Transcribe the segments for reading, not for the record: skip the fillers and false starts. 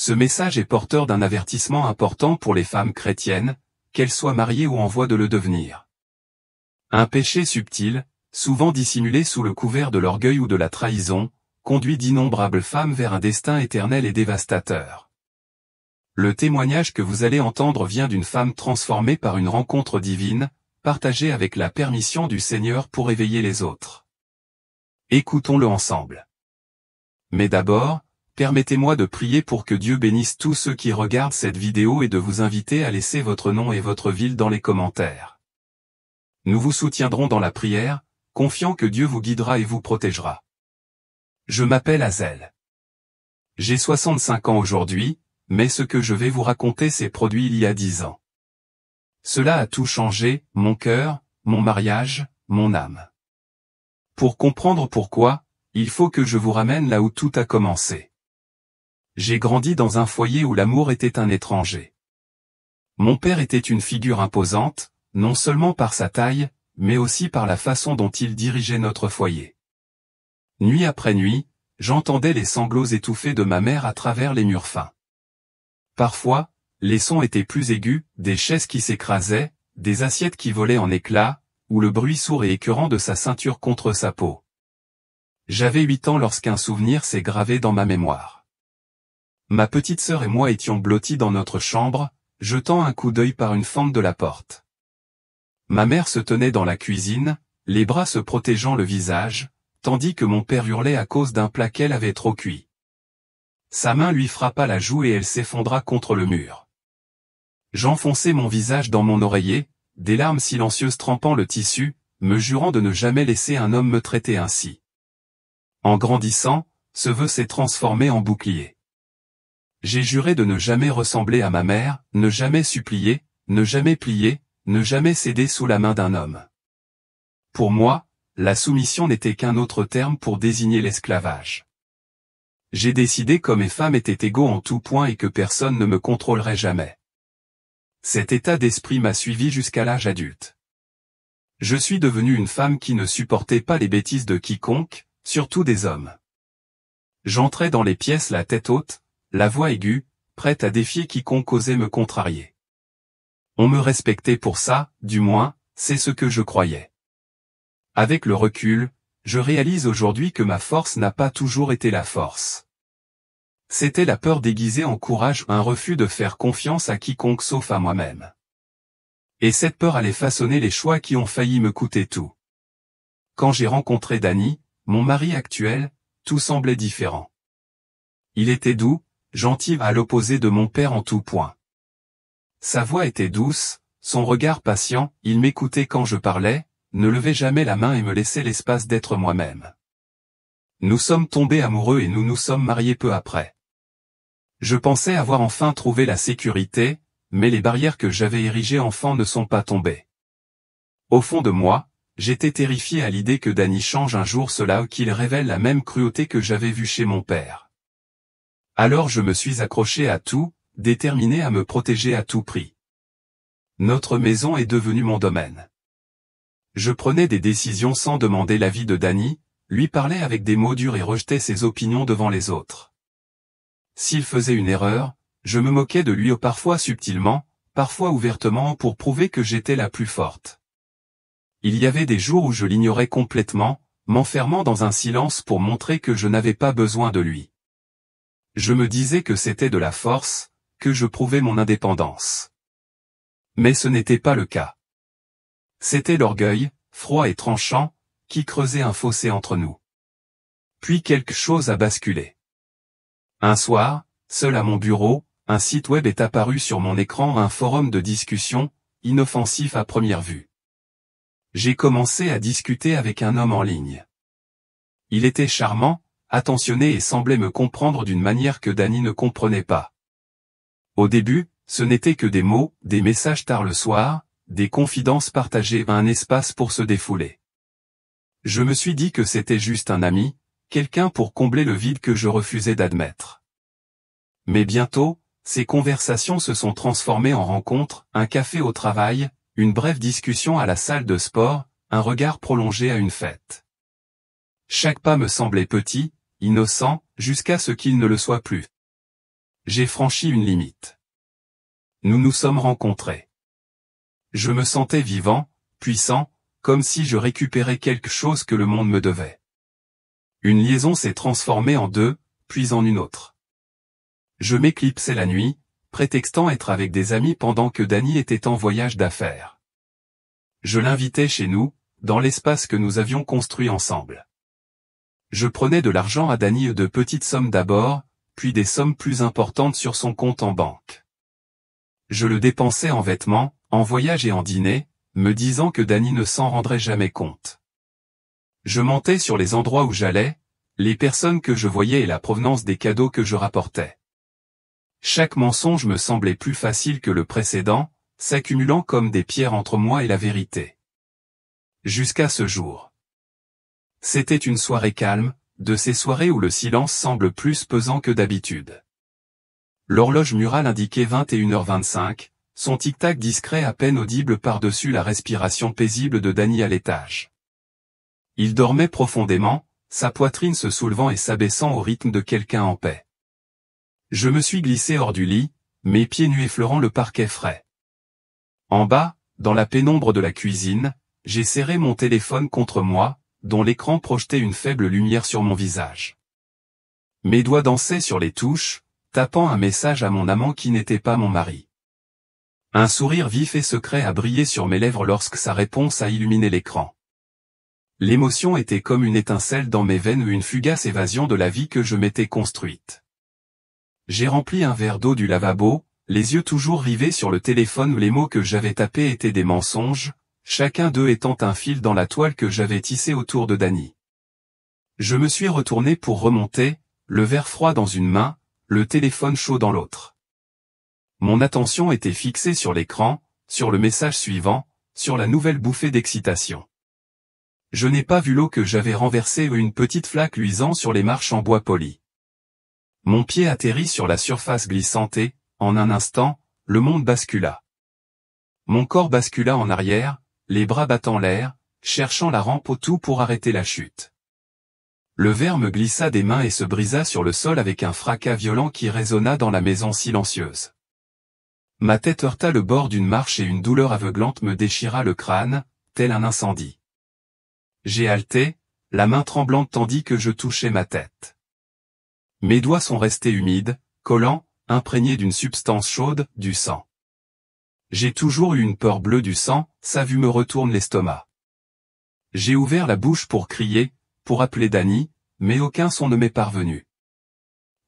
Ce message est porteur d'un avertissement important pour les femmes chrétiennes, qu'elles soient mariées ou en voie de le devenir. Un péché subtil, souvent dissimulé sous le couvert de l'orgueil ou de la trahison, conduit d'innombrables femmes vers un destin éternel et dévastateur. Le témoignage que vous allez entendre vient d'une femme transformée par une rencontre divine, partagée avec la permission du Seigneur pour éveiller les autres. Écoutons-le ensemble. Mais d'abord, permettez-moi de prier pour que Dieu bénisse tous ceux qui regardent cette vidéo et de vous inviter à laisser votre nom et votre ville dans les commentaires. Nous vous soutiendrons dans la prière, confiant que Dieu vous guidera et vous protégera. Je m'appelle Azel. J'ai 65 ans aujourd'hui, mais ce que je vais vous raconter s'est produit il y a 10 ans. Cela a tout changé, mon cœur, mon mariage, mon âme. Pour comprendre pourquoi, il faut que je vous ramène là où tout a commencé. J'ai grandi dans un foyer où l'amour était un étranger. Mon père était une figure imposante, non seulement par sa taille, mais aussi par la façon dont il dirigeait notre foyer. Nuit après nuit, j'entendais les sanglots étouffés de ma mère à travers les murs fins. Parfois, les sons étaient plus aigus, des chaises qui s'écrasaient, des assiettes qui volaient en éclats, ou le bruit sourd et écœurant de sa ceinture contre sa peau. J'avais 8 ans lorsqu'un souvenir s'est gravé dans ma mémoire. Ma petite sœur et moi étions blottis dans notre chambre, jetant un coup d'œil par une fente de la porte. Ma mère se tenait dans la cuisine, les bras se protégeant le visage, tandis que mon père hurlait à cause d'un plat qu'elle avait trop cuit. Sa main lui frappa la joue et elle s'effondra contre le mur. J'enfonçai mon visage dans mon oreiller, des larmes silencieuses trempant le tissu, me jurant de ne jamais laisser un homme me traiter ainsi. En grandissant, ce vœu s'est transformé en bouclier. J'ai juré de ne jamais ressembler à ma mère, ne jamais supplier, ne jamais plier, ne jamais céder sous la main d'un homme. Pour moi, la soumission n'était qu'un autre terme pour désigner l'esclavage. J'ai décidé qu'hommes et femmes étaient égaux en tout point et que personne ne me contrôlerait jamais. Cet état d'esprit m'a suivi jusqu'à l'âge adulte. Je suis devenue une femme qui ne supportait pas les bêtises de quiconque, surtout des hommes. J'entrais dans les pièces la tête haute, la voix aiguë, prête à défier quiconque osait me contrarier. On me respectait pour ça, du moins, c'est ce que je croyais. Avec le recul, je réalise aujourd'hui que ma force n'a pas toujours été la force. C'était la peur déguisée en courage, un refus de faire confiance à quiconque sauf à moi-même. Et cette peur allait façonner les choix qui ont failli me coûter tout. Quand j'ai rencontré Danny, mon mari actuel, tout semblait différent. Il était doux, gentil à l'opposé de mon père en tout point. Sa voix était douce, son regard patient, il m'écoutait quand je parlais, ne levait jamais la main et me laissait l'espace d'être moi-même. Nous sommes tombés amoureux et nous nous sommes mariés peu après. Je pensais avoir enfin trouvé la sécurité, mais les barrières que j'avais érigées enfant ne sont pas tombées. Au fond de moi, j'étais terrifié à l'idée que Danny change un jour cela ou qu'il révèle la même cruauté que j'avais vue chez mon père. Alors je me suis accroché à tout, déterminé à me protéger à tout prix. Notre maison est devenue mon domaine. Je prenais des décisions sans demander l'avis de Danny, lui parlais avec des mots durs et rejetais ses opinions devant les autres. S'il faisait une erreur, je me moquais de lui parfois subtilement, parfois ouvertement pour prouver que j'étais la plus forte. Il y avait des jours où je l'ignorais complètement, m'enfermant dans un silence pour montrer que je n'avais pas besoin de lui. Je me disais que c'était de la force, que je prouvais mon indépendance. Mais ce n'était pas le cas. C'était l'orgueil, froid et tranchant, qui creusait un fossé entre nous. Puis quelque chose a basculé. Un soir, seul à mon bureau, un site web est apparu sur mon écran, un forum de discussion, inoffensif à première vue. J'ai commencé à discuter avec un homme en ligne. Il était charmant, attentionné et semblait me comprendre d'une manière que Danny ne comprenait pas. Au début, ce n'était que des mots, des messages tard le soir, des confidences partagées, un espace pour se défouler. Je me suis dit que c'était juste un ami, quelqu'un pour combler le vide que je refusais d'admettre. Mais bientôt, ces conversations se sont transformées en rencontres, un café au travail, une brève discussion à la salle de sport, un regard prolongé à une fête. Chaque pas me semblait petit, innocent, jusqu'à ce qu'il ne le soit plus. J'ai franchi une limite. Nous nous sommes rencontrés. Je me sentais vivant, puissant, comme si je récupérais quelque chose que le monde me devait. Une liaison s'est transformée en deux, puis en une autre. Je m'éclipsais la nuit, prétextant être avec des amis pendant que Dany était en voyage d'affaires. Je l'invitais chez nous, dans l'espace que nous avions construit ensemble. Je prenais de l'argent à Dany, de petites sommes d'abord, puis des sommes plus importantes sur son compte en banque. Je le dépensais en vêtements, en voyages et en dîners, me disant que Dany ne s'en rendrait jamais compte. Je mentais sur les endroits où j'allais, les personnes que je voyais et la provenance des cadeaux que je rapportais. Chaque mensonge me semblait plus facile que le précédent, s'accumulant comme des pierres entre moi et la vérité. Jusqu'à ce jour. C'était une soirée calme, de ces soirées où le silence semble plus pesant que d'habitude. L'horloge murale indiquait 21h25, son tic-tac discret à peine audible par-dessus la respiration paisible de Dany à l'étage. Il dormait profondément, sa poitrine se soulevant et s'abaissant au rythme de quelqu'un en paix. Je me suis glissé hors du lit, mes pieds nus effleurant le parquet frais. En bas, dans la pénombre de la cuisine, j'ai serré mon téléphone contre moi, dont l'écran projetait une faible lumière sur mon visage. Mes doigts dansaient sur les touches, tapant un message à mon amant qui n'était pas mon mari. Un sourire vif et secret a brillé sur mes lèvres lorsque sa réponse a illuminé l'écran. L'émotion était comme une étincelle dans mes veines ou une fugace évasion de la vie que je m'étais construite. J'ai rempli un verre d'eau du lavabo, les yeux toujours rivés sur le téléphone où les mots que j'avais tapés étaient des mensonges, chacun d'eux étant un fil dans la toile que j'avais tissée autour de Dany. Je me suis retourné pour remonter, le verre froid dans une main, le téléphone chaud dans l'autre. Mon attention était fixée sur l'écran, sur le message suivant, sur la nouvelle bouffée d'excitation. Je n'ai pas vu l'eau que j'avais renversée ou une petite flaque luisant sur les marches en bois poli. Mon pied atterrit sur la surface glissante et, en un instant, le monde bascula. Mon corps bascula en arrière, les bras battant l'air, cherchant la rampe au tout pour arrêter la chute. Le verre me glissa des mains et se brisa sur le sol avec un fracas violent qui résonna dans la maison silencieuse. Ma tête heurta le bord d'une marche et une douleur aveuglante me déchira le crâne, tel un incendie. J'ai halté, la main tremblante tandis que je touchais ma tête. Mes doigts sont restés humides, collants, imprégnés d'une substance chaude, du sang. J'ai toujours eu une peur bleue du sang, sa vue me retourne l'estomac. J'ai ouvert la bouche pour crier, pour appeler Dany, mais aucun son ne m'est parvenu.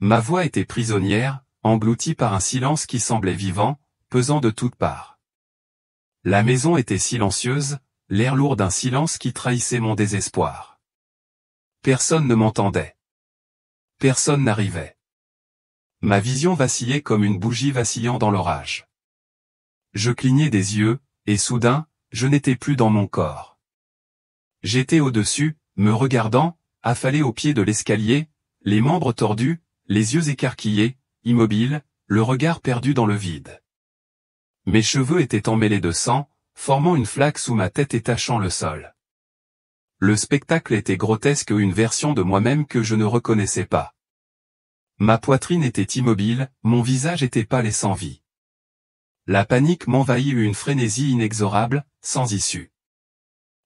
Ma voix était prisonnière, engloutie par un silence qui semblait vivant, pesant de toutes parts. La maison était silencieuse, l'air lourd d'un silence qui trahissait mon désespoir. Personne ne m'entendait. Personne n'arrivait. Ma vision vacillait comme une bougie vacillant dans l'orage. Je clignais des yeux, et soudain, je n'étais plus dans mon corps. J'étais au-dessus, me regardant, affalé au pied de l'escalier, les membres tordus, les yeux écarquillés, immobile, le regard perdu dans le vide. Mes cheveux étaient emmêlés de sang, formant une flaque sous ma tête et tachant le sol. Le spectacle était grotesque, une version de moi-même que je ne reconnaissais pas. Ma poitrine était immobile, mon visage était pâle et sans vie. La panique m'envahit, une frénésie inexorable, sans issue.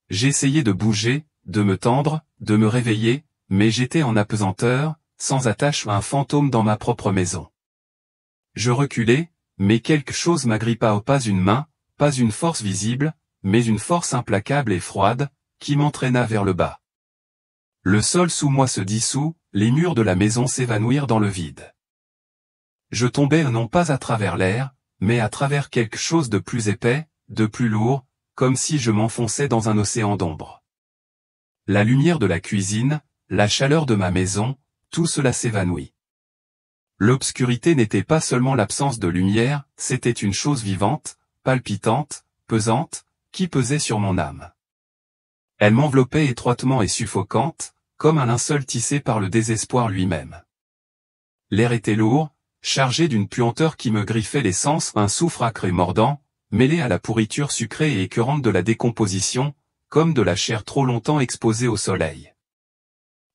J'essayais de bouger, de me tendre, de me réveiller, mais j'étais en apesanteur, sans attache, un fantôme dans ma propre maison. Je reculais, mais quelque chose m'agrippa, pas une main, pas une force visible, mais une force implacable et froide, qui m'entraîna vers le bas. Le sol sous moi se dissout, les murs de la maison s'évanouirent dans le vide. Je tombais non pas à travers l'air, mais à travers quelque chose de plus épais, de plus lourd, comme si je m'enfonçais dans un océan d'ombre. La lumière de la cuisine, la chaleur de ma maison, tout cela s'évanouit. L'obscurité n'était pas seulement l'absence de lumière, c'était une chose vivante, palpitante, pesante, qui pesait sur mon âme. Elle m'enveloppait étroitement et suffocante, comme un linceul tissé par le désespoir lui-même. L'air était lourd, chargé d'une puanteur qui me griffait les sens, un soufre acre et mordant, mêlé à la pourriture sucrée et écœurante de la décomposition, comme de la chair trop longtemps exposée au soleil.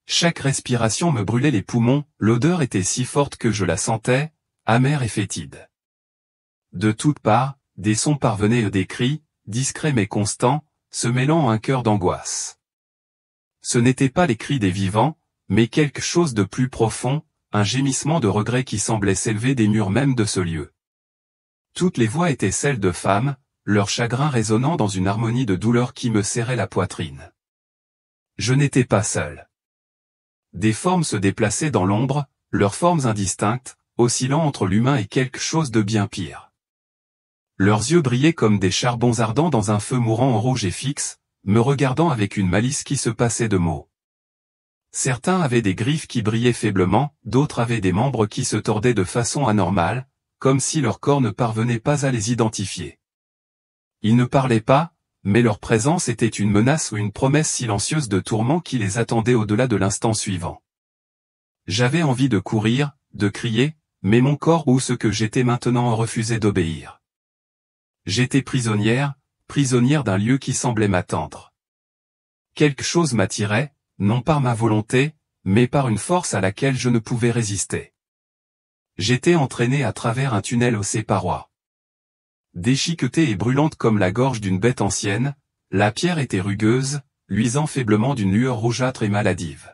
Chaque respiration me brûlait les poumons, l'odeur était si forte que je la sentais, amer et fétide. De toutes parts, des sons parvenaient et des cris, discrets mais constants, se mêlant à un cœur d'angoisse. Ce n'étaient pas les cris des vivants, mais quelque chose de plus profond, un gémissement de regret qui semblait s'élever des murs même de ce lieu. Toutes les voix étaient celles de femmes, leur chagrin résonnant dans une harmonie de douleur qui me serrait la poitrine. Je n'étais pas seul. Des formes se déplaçaient dans l'ombre, leurs formes indistinctes, oscillant entre l'humain et quelque chose de bien pire. Leurs yeux brillaient comme des charbons ardents dans un feu mourant en rouge et fixe, me regardant avec une malice qui se passait de mots. Certains avaient des griffes qui brillaient faiblement, d'autres avaient des membres qui se tordaient de façon anormale, comme si leur corps ne parvenait pas à les identifier. Ils ne parlaient pas, mais leur présence était une menace ou une promesse silencieuse de tourment qui les attendait au-delà de l'instant suivant. J'avais envie de courir, de crier, mais mon corps ou ce que j'étais maintenant refusait d'obéir. J'étais prisonnière d'un lieu qui semblait m'attendre. Quelque chose m'attirait, non par ma volonté, mais par une force à laquelle je ne pouvais résister. J'étais entraînée à travers un tunnel aux ses parois. Déchiquetée et brûlante comme la gorge d'une bête ancienne, la pierre était rugueuse, luisant faiblement d'une lueur rougeâtre et maladive.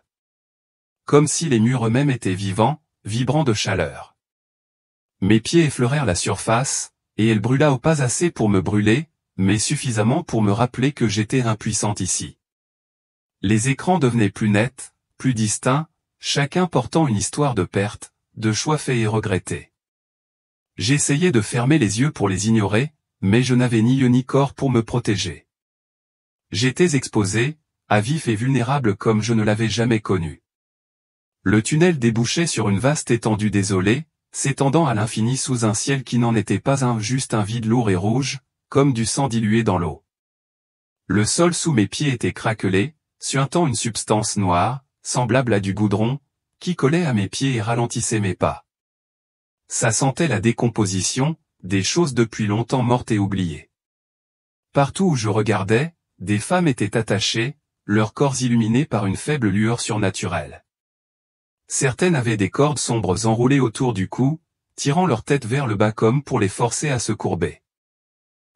Comme si les murs eux-mêmes étaient vivants, vibrants de chaleur. Mes pieds effleurèrent la surface, et elle brûla au pas assez pour me brûler, mais suffisamment pour me rappeler que j'étais impuissante ici. Les écrans devenaient plus nets, plus distincts, chacun portant une histoire de perte, de choix faits et regrettés. J'essayais de fermer les yeux pour les ignorer, mais je n'avais ni yeux ni corps pour me protéger. J'étais exposé, à vif et vulnérable comme je ne l'avais jamais connu. Le tunnel débouchait sur une vaste étendue désolée, s'étendant à l'infini sous un ciel qui n'en était pas juste un vide lourd et rouge, comme du sang dilué dans l'eau. Le sol sous mes pieds était craquelé, suintant une substance noire, semblable à du goudron, qui collait à mes pieds et ralentissait mes pas. Ça sentait la décomposition, des choses depuis longtemps mortes et oubliées. Partout où je regardais, des femmes étaient attachées, leurs corps illuminés par une faible lueur surnaturelle. Certaines avaient des cordes sombres enroulées autour du cou, tirant leur tête vers le bas comme pour les forcer à se courber.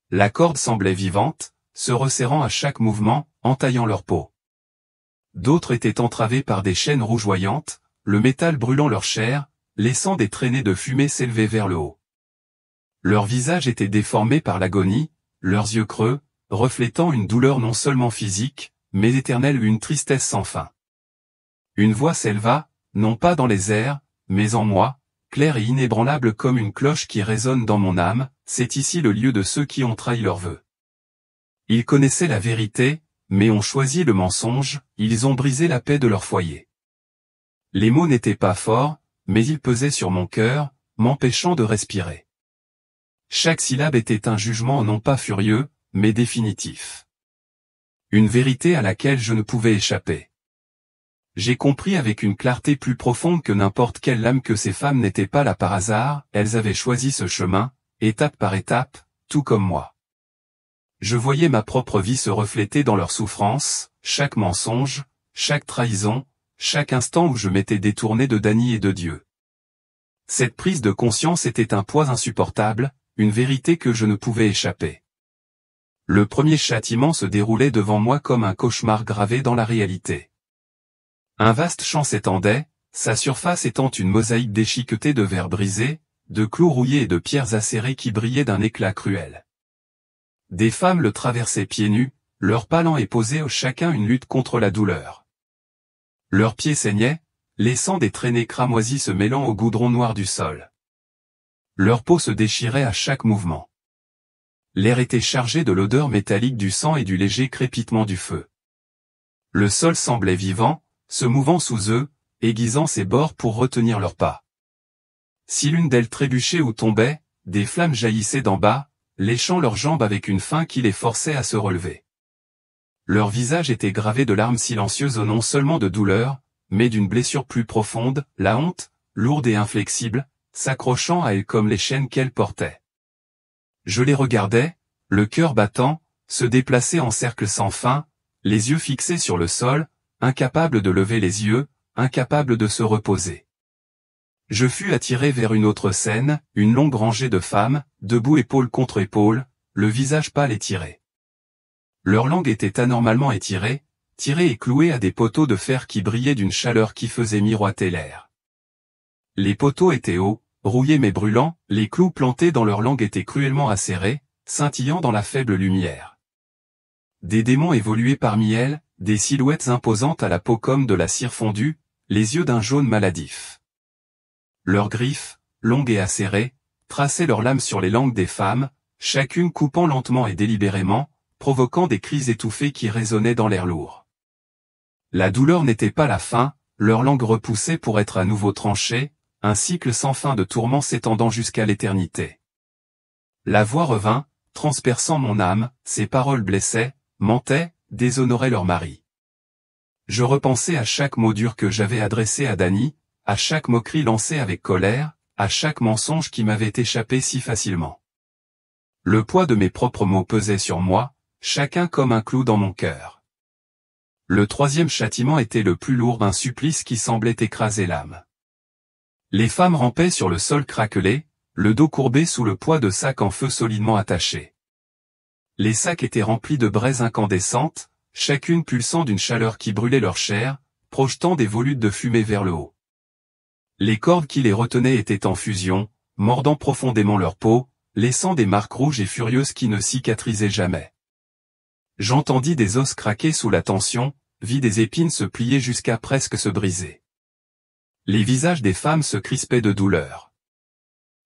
La corde semblait vivante, se resserrant à chaque mouvement, entaillant leur peau. D'autres étaient entravées par des chaînes rougeoyantes, le métal brûlant leur chair, laissant des traînées de fumée s'élever vers le haut. Leurs visages étaient déformés par l'agonie, leurs yeux creux, reflétant une douleur non seulement physique, mais éternelle ou une tristesse sans fin. Une voix s'éleva, non pas dans les airs, mais en moi, claire et inébranlable comme une cloche qui résonne dans mon âme, c'est ici le lieu de ceux qui ont trahi leurs vœux. Ils connaissaient la vérité, mais ont choisi le mensonge, ils ont brisé la paix de leur foyer. Les mots n'étaient pas forts, mais ils pesaient sur mon cœur, m'empêchant de respirer. Chaque syllabe était un jugement non pas furieux, mais définitif. Une vérité à laquelle je ne pouvais échapper. J'ai compris avec une clarté plus profonde que n'importe quelle lame que ces femmes n'étaient pas là par hasard, elles avaient choisi ce chemin, étape par étape, tout comme moi. Je voyais ma propre vie se refléter dans leurs souffrances, chaque mensonge, chaque trahison, chaque instant où je m'étais détourné de Dany et de Dieu. Cette prise de conscience était un poids insupportable, une vérité que je ne pouvais échapper. Le premier châtiment se déroulait devant moi comme un cauchemar gravé dans la réalité. Un vaste champ s'étendait, sa surface étant une mosaïque déchiquetée de verres brisés, de clous rouillés et de pierres acérées qui brillaient d'un éclat cruel. Des femmes le traversaient pieds nus, leurs palans et posaient chacun une lutte contre la douleur. Leurs pieds saignaient, laissant des traînées cramoisies se mêlant au goudron noir du sol. Leur peau se déchirait à chaque mouvement. L'air était chargé de l'odeur métallique du sang et du léger crépitement du feu. Le sol semblait vivant, se mouvant sous eux, aiguisant ses bords pour retenir leurs pas. Si l'une d'elles trébuchait ou tombait, des flammes jaillissaient d'en bas, léchant leurs jambes avec une faim qui les forçait à se relever. Leur visage était gravé de larmes silencieuses non seulement de douleur, mais d'une blessure plus profonde, la honte, lourde et inflexible, s'accrochant à elles comme les chaînes qu'elles portaient. Je les regardais, le cœur battant, se déplacer en cercle sans fin, les yeux fixés sur le sol, incapables de lever les yeux, incapables de se reposer. Je fus attiré vers une autre scène, une longue rangée de femmes, debout épaule contre épaule, le visage pâle et tiré. Leur langue était anormalement étirée, tirée et clouée à des poteaux de fer qui brillaient d'une chaleur qui faisait miroiter l'air. Les poteaux étaient hauts, rouillés mais brûlants, les clous plantés dans leur langue étaient cruellement acérés, scintillant dans la faible lumière. Des démons évoluaient parmi elles, des silhouettes imposantes à la peau comme de la cire fondue, les yeux d'un jaune maladif. Leurs griffes, longues et acérées, traçaient leurs lames sur les langues des femmes, chacune coupant lentement et délibérément, provoquant des cris étouffés qui résonnaient dans l'air lourd. La douleur n'était pas la fin, leur langue repoussait pour être à nouveau tranchée, un cycle sans fin de tourments s'étendant jusqu'à l'éternité. La voix revint, transperçant mon âme, ces paroles blessaient, mentaient, déshonoraient leur mari. Je repensais à chaque mot dur que j'avais adressé à Dany, à chaque moquerie lancée avec colère, à chaque mensonge qui m'avait échappé si facilement. Le poids de mes propres mots pesait sur moi, chacun comme un clou dans mon cœur. Le troisième châtiment était le plus lourd d'un supplice qui semblait écraser l'âme. Les femmes rampaient sur le sol craquelé, le dos courbé sous le poids de sacs en feu solidement attachés. Les sacs étaient remplis de braises incandescentes, chacune pulsant d'une chaleur qui brûlait leur chair, projetant des volutes de fumée vers le haut. Les cordes qui les retenaient étaient en fusion, mordant profondément leur peau, laissant des marques rouges et furieuses qui ne cicatrisaient jamais. J'entendis des os craquer sous la tension, vis des épines se plier jusqu'à presque se briser. Les visages des femmes se crispaient de douleur.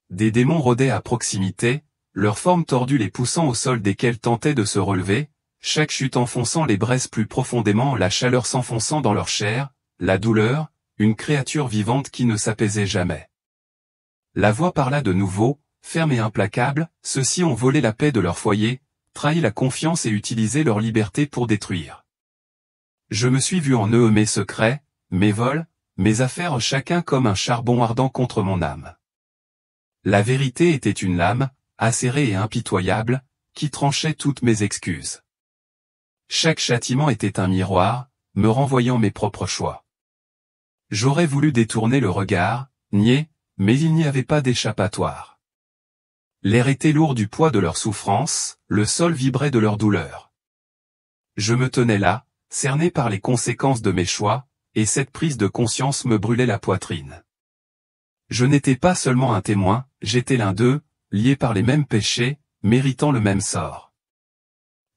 Des démons rôdaient à proximité, leurs formes tordues les poussant au sol desquelles tentaient de se relever, chaque chute enfonçant les braises plus profondément, la chaleur s'enfonçant dans leur chair, la douleur, une créature vivante qui ne s'apaisait jamais. La voix parla de nouveau, ferme et implacable, ceux-ci ont volé la paix de leur foyer, trahi la confiance et utilisé leur liberté pour détruire. Je me suis vu en eux mes secrets, mes vols, mes affaires chacun comme un charbon ardent contre mon âme. La vérité était une lame, acérée et impitoyable, qui tranchait toutes mes excuses. Chaque châtiment était un miroir, me renvoyant mes propres choix. J'aurais voulu détourner le regard, nier, mais il n'y avait pas d'échappatoire. L'air était lourd du poids de leur souffrance, le sol vibrait de leur douleur. Je me tenais là, cerné par les conséquences de mes choix, et cette prise de conscience me brûlait la poitrine. Je n'étais pas seulement un témoin, j'étais l'un d'eux, lié par les mêmes péchés, méritant le même sort.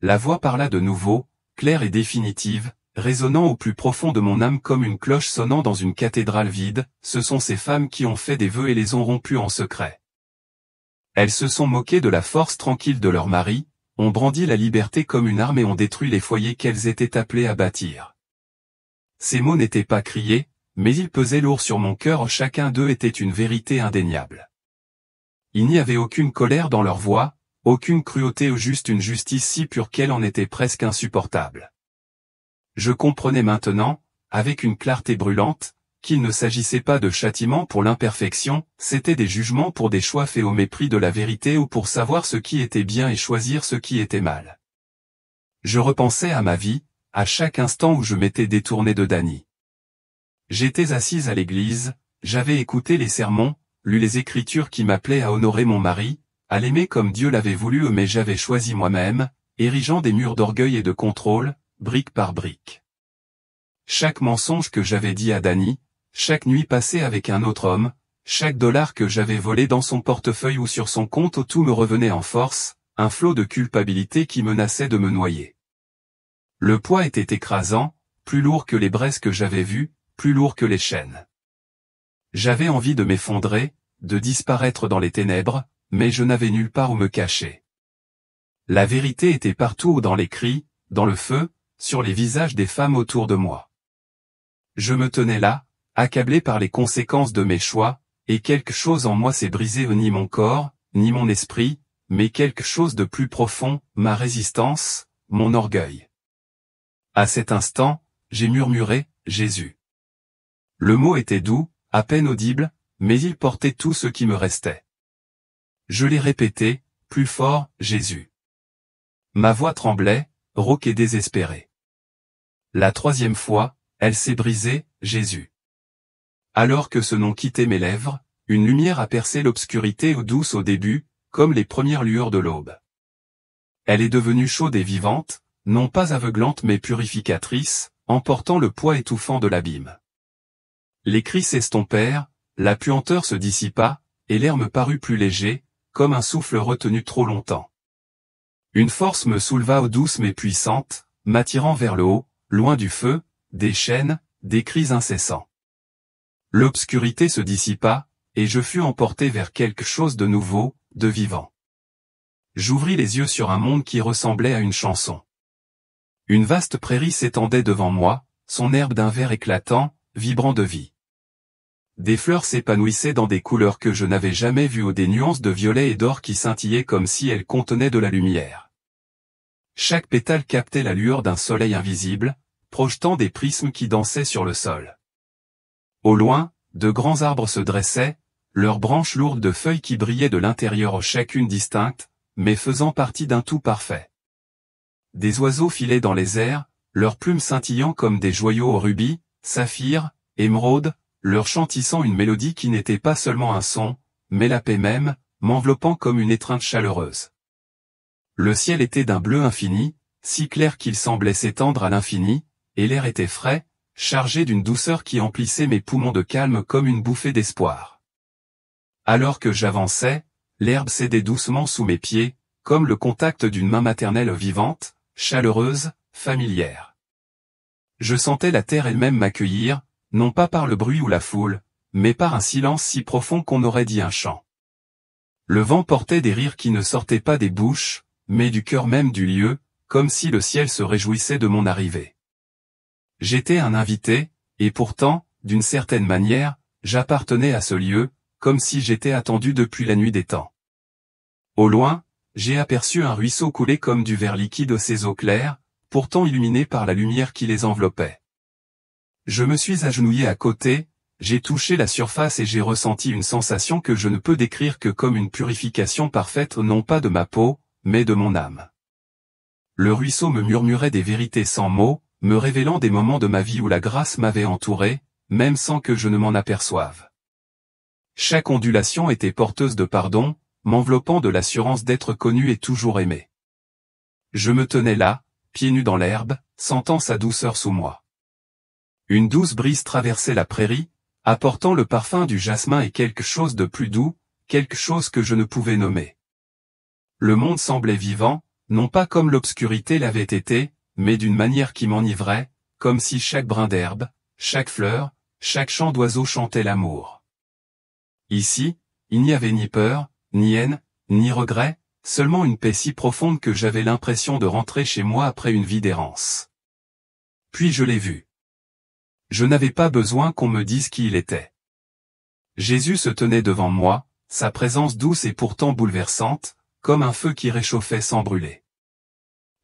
La voix parla de nouveau, claire et définitive, résonnant au plus profond de mon âme comme une cloche sonnant dans une cathédrale vide, ce sont ces femmes qui ont fait des vœux et les ont rompus en secret. Elles se sont moquées de la force tranquille de leur mari, ont brandi la liberté comme une arme et ont détruit les foyers qu'elles étaient appelées à bâtir. Ces mots n'étaient pas criés, mais ils pesaient lourd sur mon cœur, chacun d'eux était une vérité indéniable. Il n'y avait aucune colère dans leur voix, aucune cruauté ou juste une justice si pure qu'elle en était presque insupportable. Je comprenais maintenant, avec une clarté brûlante, qu'il ne s'agissait pas de châtiments pour l'imperfection, c'étaient des jugements pour des choix faits au mépris de la vérité ou pour savoir ce qui était bien et choisir ce qui était mal. Je repensais à ma vie, à chaque instant où je m'étais détourné de Dany. J'étais assise à l'église, j'avais écouté les sermons, lu les Écritures qui m'appelaient à honorer mon mari, à l'aimer comme Dieu l'avait voulu, mais j'avais choisi moi-même, érigeant des murs d'orgueil et de contrôle, brique par brique. Chaque mensonge que j'avais dit à Dany, chaque nuit passée avec un autre homme, chaque dollar que j'avais volé dans son portefeuille ou sur son compte, tout me revenait en force, un flot de culpabilité qui menaçait de me noyer. Le poids était écrasant, plus lourd que les braises que j'avais vues, plus lourd que les chaînes. J'avais envie de m'effondrer, de disparaître dans les ténèbres, mais je n'avais nulle part où me cacher. La vérité était partout, dans les cris, dans le feu, sur les visages des femmes autour de moi. Je me tenais là, accablé par les conséquences de mes choix, et quelque chose en moi s'est brisé, ni mon corps, ni mon esprit, mais quelque chose de plus profond, ma résistance, mon orgueil. À cet instant, j'ai murmuré, Jésus. Le mot était doux, à peine audible, mais il portait tout ce qui me restait. Je l'ai répété, plus fort, Jésus. Ma voix tremblait, rauque et désespérée. La troisième fois, elle s'est brisée, Jésus. Alors que ce nom quittait mes lèvres, une lumière a percé l'obscurité douce au début, comme les premières lueurs de l'aube. Elle est devenue chaude et vivante, non pas aveuglante mais purificatrice, emportant le poids étouffant de l'abîme. Les cris s'estompèrent, la puanteur se dissipa, et l'air me parut plus léger, comme un souffle retenu trop longtemps. Une force me souleva douce mais puissante, m'attirant vers le haut, loin du feu, des chaînes, des cris incessants. L'obscurité se dissipa, et je fus emporté vers quelque chose de nouveau, de vivant. J'ouvris les yeux sur un monde qui ressemblait à une chanson. Une vaste prairie s'étendait devant moi, son herbe d'un vert éclatant, vibrant de vie. Des fleurs s'épanouissaient dans des couleurs que je n'avais jamais vues ou des nuances de violet et d'or qui scintillaient comme si elles contenaient de la lumière. Chaque pétale captait la lueur d'un soleil invisible, projetant des prismes qui dansaient sur le sol. Au loin, de grands arbres se dressaient, leurs branches lourdes de feuilles qui brillaient de l'intérieur chacune distincte, mais faisant partie d'un tout parfait. Des oiseaux filaient dans les airs, leurs plumes scintillant comme des joyaux au rubis, saphir, émeraude, leur chant tissant une mélodie qui n'était pas seulement un son, mais la paix même, m'enveloppant comme une étreinte chaleureuse. Le ciel était d'un bleu infini, si clair qu'il semblait s'étendre à l'infini, et l'air était frais, chargé d'une douceur qui emplissait mes poumons de calme comme une bouffée d'espoir. Alors que j'avançais, l'herbe cédait doucement sous mes pieds, comme le contact d'une main maternelle vivante, chaleureuse, familière. Je sentais la terre elle-même m'accueillir, non pas par le bruit ou la foule, mais par un silence si profond qu'on aurait dit un chant. Le vent portait des rires qui ne sortaient pas des bouches, mais du cœur même du lieu, comme si le ciel se réjouissait de mon arrivée. J'étais un invité, et pourtant, d'une certaine manière, j'appartenais à ce lieu, comme si j'étais attendu depuis la nuit des temps. Au loin, j'ai aperçu un ruisseau couler comme du verre liquide ses eaux claires, pourtant illuminées par la lumière qui les enveloppait. Je me suis agenouillé à côté, j'ai touché la surface et j'ai ressenti une sensation que je ne peux décrire que comme une purification parfaite non pas de ma peau, mais de mon âme. Le ruisseau me murmurait des vérités sans mots, me révélant des moments de ma vie où la grâce m'avait entouré, même sans que je ne m'en aperçoive. Chaque ondulation était porteuse de pardon, m'enveloppant de l'assurance d'être connu et toujours aimé. Je me tenais là, pieds nus dans l'herbe, sentant sa douceur sous moi. Une douce brise traversait la prairie, apportant le parfum du jasmin et quelque chose de plus doux, quelque chose que je ne pouvais nommer. Le monde semblait vivant, non pas comme l'obscurité l'avait été, mais d'une manière qui m'enivrait, comme si chaque brin d'herbe, chaque fleur, chaque chant d'oiseau chantait l'amour. Ici, il n'y avait ni peur, ni haine, ni regret, seulement une paix si profonde que j'avais l'impression de rentrer chez moi après une vie d'errance. Puis je l'ai vu. Je n'avais pas besoin qu'on me dise qui il était. Jésus se tenait devant moi, sa présence douce et pourtant bouleversante, comme un feu qui réchauffait sans brûler.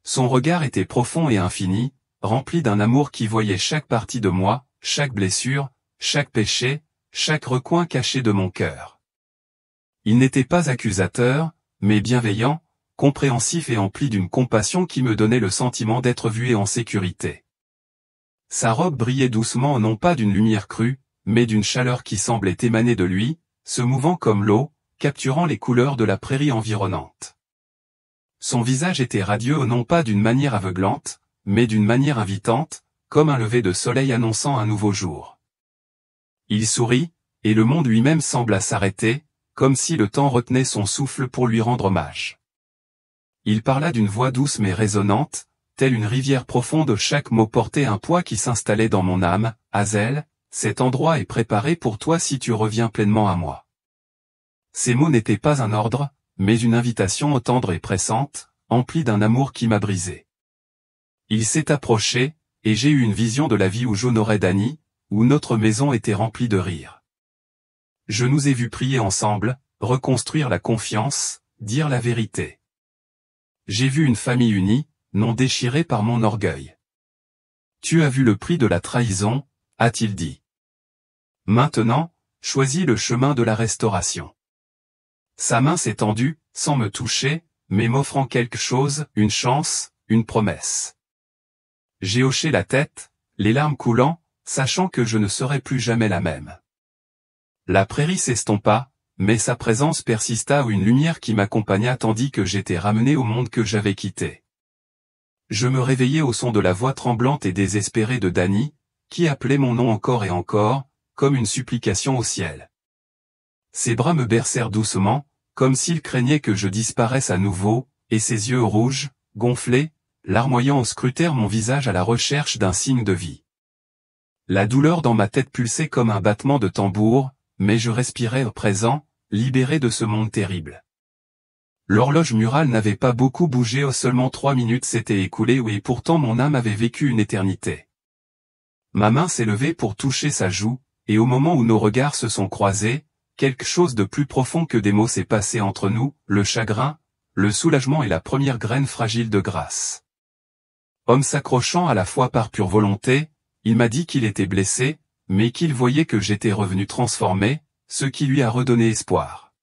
Son regard était profond et infini, rempli d'un amour qui voyait chaque partie de moi, chaque blessure, chaque péché, chaque recoin caché de mon cœur. Il n'était pas accusateur, mais bienveillant, compréhensif et empli d'une compassion qui me donnait le sentiment d'être vu et en sécurité. Sa robe brillait doucement non pas d'une lumière crue, mais d'une chaleur qui semblait émaner de lui, se mouvant comme l'eau, capturant les couleurs de la prairie environnante. Son visage était radieux non pas d'une manière aveuglante, mais d'une manière invitante, comme un lever de soleil annonçant un nouveau jour. Il sourit, et le monde lui-même sembla s'arrêter, comme si le temps retenait son souffle pour lui rendre hommage. Il parla d'une voix douce mais résonnante, telle une rivière profonde, chaque mot portait un poids qui s'installait dans mon âme. Hazel, cet endroit est préparé pour toi si tu reviens pleinement à moi. Ces mots n'étaient pas un ordre, mais une invitation tendre et pressante, emplie d'un amour qui m'a brisé. Il s'est approché, et j'ai eu une vision de la vie où j'honorais Dany, où notre maison était remplie de rires. Je nous ai vus prier ensemble, reconstruire la confiance, dire la vérité. J'ai vu une famille unie, non déchirée par mon orgueil. Tu as vu le prix de la trahison, a-t-il dit. Maintenant, choisis le chemin de la restauration. Sa main s'est tendue, sans me toucher, mais m'offrant quelque chose, une chance, une promesse. J'ai hoché la tête, les larmes coulant, sachant que je ne serai plus jamais la même. La prairie s'estompa, mais sa présence persista où une lumière qui m'accompagna tandis que j'étais ramené au monde que j'avais quitté. Je me réveillai au son de la voix tremblante et désespérée de Danny, qui appelait mon nom encore et encore, comme une supplication au ciel. Ses bras me bercèrent doucement, comme s'il craignait que je disparaisse à nouveau, et ses yeux rouges, gonflés, larmoyants scrutèrent mon visage à la recherche d'un signe de vie. La douleur dans ma tête pulsait comme un battement de tambour, mais je respirais au présent, libéré de ce monde terrible. L'horloge murale n'avait pas beaucoup bougé, seulement 3 minutes s'étaient écoulées et pourtant mon âme avait vécu une éternité. Ma main s'est levée pour toucher sa joue, et au moment où nos regards se sont croisés, quelque chose de plus profond que des mots s'est passé entre nous, le chagrin, le soulagement et la première graine fragile de grâce. Homme s'accrochant à la fois par pure volonté, il m'a dit qu'il était blessé, mais qu'il voyait que j'étais revenu transformé, ce qui lui a redonné espoir.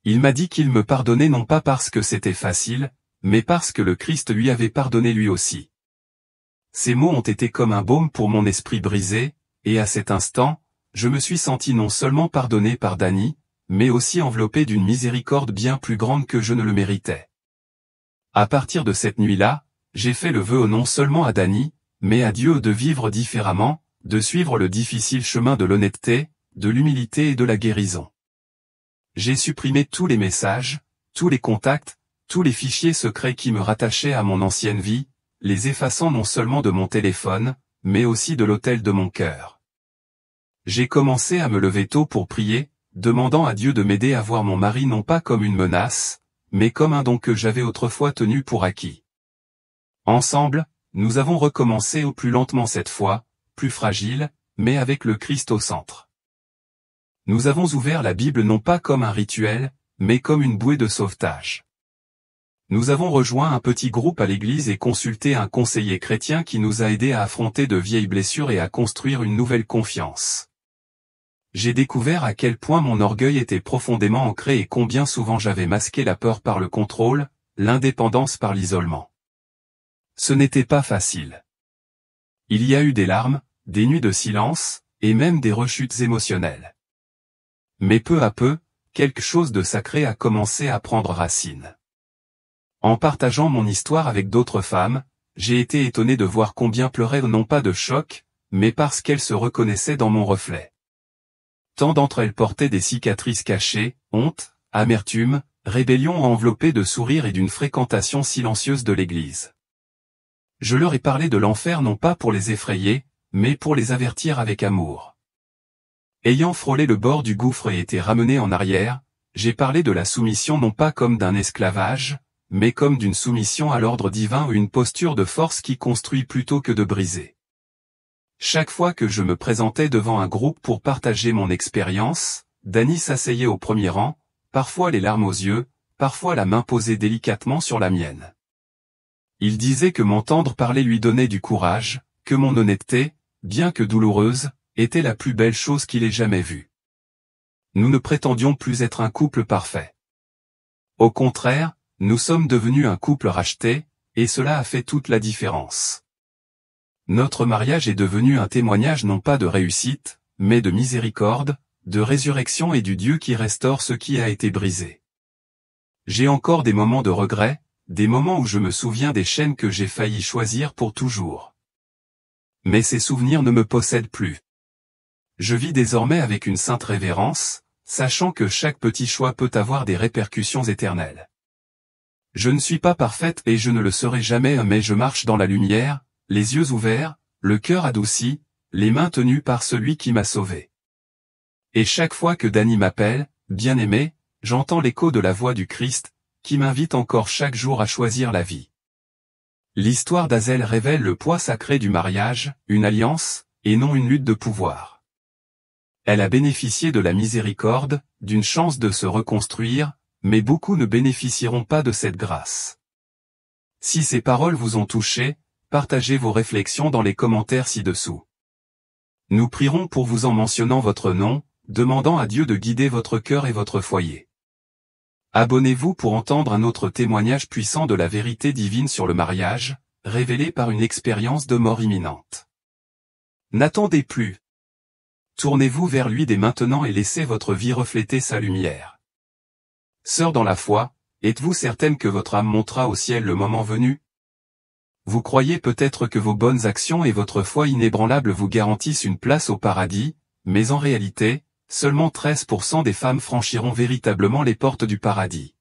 Il m'a dit qu'il me pardonnait non pas parce que c'était facile, mais parce que le Christ lui avait pardonné lui aussi. Ces mots ont été comme un baume pour mon esprit brisé, et à cet instant, je me suis senti non seulement pardonné par Danny, mais aussi enveloppé d'une miséricorde bien plus grande que je ne le méritais. À partir de cette nuit-là, j'ai fait le vœu non seulement à Danny, mais à Dieu de vivre différemment, de suivre le difficile chemin de l'honnêteté, de l'humilité et de la guérison. J'ai supprimé tous les messages, tous les contacts, tous les fichiers secrets qui me rattachaient à mon ancienne vie, les effaçant non seulement de mon téléphone, mais aussi de l'autel de mon cœur. J'ai commencé à me lever tôt pour prier, demandant à Dieu de m'aider à voir mon mari non pas comme une menace, mais comme un don que j'avais autrefois tenu pour acquis. Ensemble, nous avons recommencé au plus lentement cette fois, plus fragile, mais avec le Christ au centre. Nous avons ouvert la Bible non pas comme un rituel, mais comme une bouée de sauvetage. Nous avons rejoint un petit groupe à l'église et consulté un conseiller chrétien qui nous a aidés à affronter de vieilles blessures et à construire une nouvelle confiance. J'ai découvert à quel point mon orgueil était profondément ancré et combien souvent j'avais masqué la peur par le contrôle, l'indépendance par l'isolement. Ce n'était pas facile. Il y a eu des larmes, des nuits de silence, et même des rechutes émotionnelles. Mais peu à peu, quelque chose de sacré a commencé à prendre racine. En partageant mon histoire avec d'autres femmes, j'ai été étonné de voir combien pleuraient non pas de choc, mais parce qu'elles se reconnaissaient dans mon reflet. Tant d'entre elles portaient des cicatrices cachées, honte, amertume, rébellion enveloppées de sourires et d'une fréquentation silencieuse de l'église. Je leur ai parlé de l'enfer non pas pour les effrayer, mais pour les avertir avec amour. Ayant frôlé le bord du gouffre et été ramené en arrière, j'ai parlé de la soumission non pas comme d'un esclavage, mais comme d'une soumission à l'ordre divin ou une posture de force qui construit plutôt que de briser. Chaque fois que je me présentais devant un groupe pour partager mon expérience, Danny s'asseyait au premier rang, parfois les larmes aux yeux, parfois la main posée délicatement sur la mienne. Il disait que m'entendre parler lui donnait du courage, que mon honnêteté, bien que douloureuse, était la plus belle chose qu'il ait jamais vue. Nous ne prétendions plus être un couple parfait. Au contraire, nous sommes devenus un couple racheté, et cela a fait toute la différence. Notre mariage est devenu un témoignage non pas de réussite, mais de miséricorde, de résurrection et du Dieu qui restaure ce qui a été brisé. J'ai encore des moments de regret, des moments où je me souviens des chaînes que j'ai failli choisir pour toujours. Mais ces souvenirs ne me possèdent plus. Je vis désormais avec une sainte révérence, sachant que chaque petit choix peut avoir des répercussions éternelles. Je ne suis pas parfaite et je ne le serai jamais, mais je marche dans la lumière, les yeux ouverts, le cœur adouci, les mains tenues par celui qui m'a sauvé. Et chaque fois que Danny m'appelle, bien-aimé, j'entends l'écho de la voix du Christ, qui m'invite encore chaque jour à choisir la vie. L'histoire d'Azel révèle le poids sacré du mariage, une alliance, et non une lutte de pouvoir. Elle a bénéficié de la miséricorde, d'une chance de se reconstruire, mais beaucoup ne bénéficieront pas de cette grâce. Si ces paroles vous ont touché, partagez vos réflexions dans les commentaires ci-dessous. Nous prierons pour vous en mentionnant votre nom, demandant à Dieu de guider votre cœur et votre foyer. Abonnez-vous pour entendre un autre témoignage puissant de la vérité divine sur le mariage, révélé par une expérience de mort imminente. N'attendez plus. Tournez-vous vers lui dès maintenant et laissez votre vie refléter sa lumière. Sœur dans la foi, êtes-vous certaine que votre âme montera au ciel le moment venu? Vous croyez peut-être que vos bonnes actions et votre foi inébranlable vous garantissent une place au paradis, mais en réalité, seulement 13% des femmes franchiront véritablement les portes du paradis.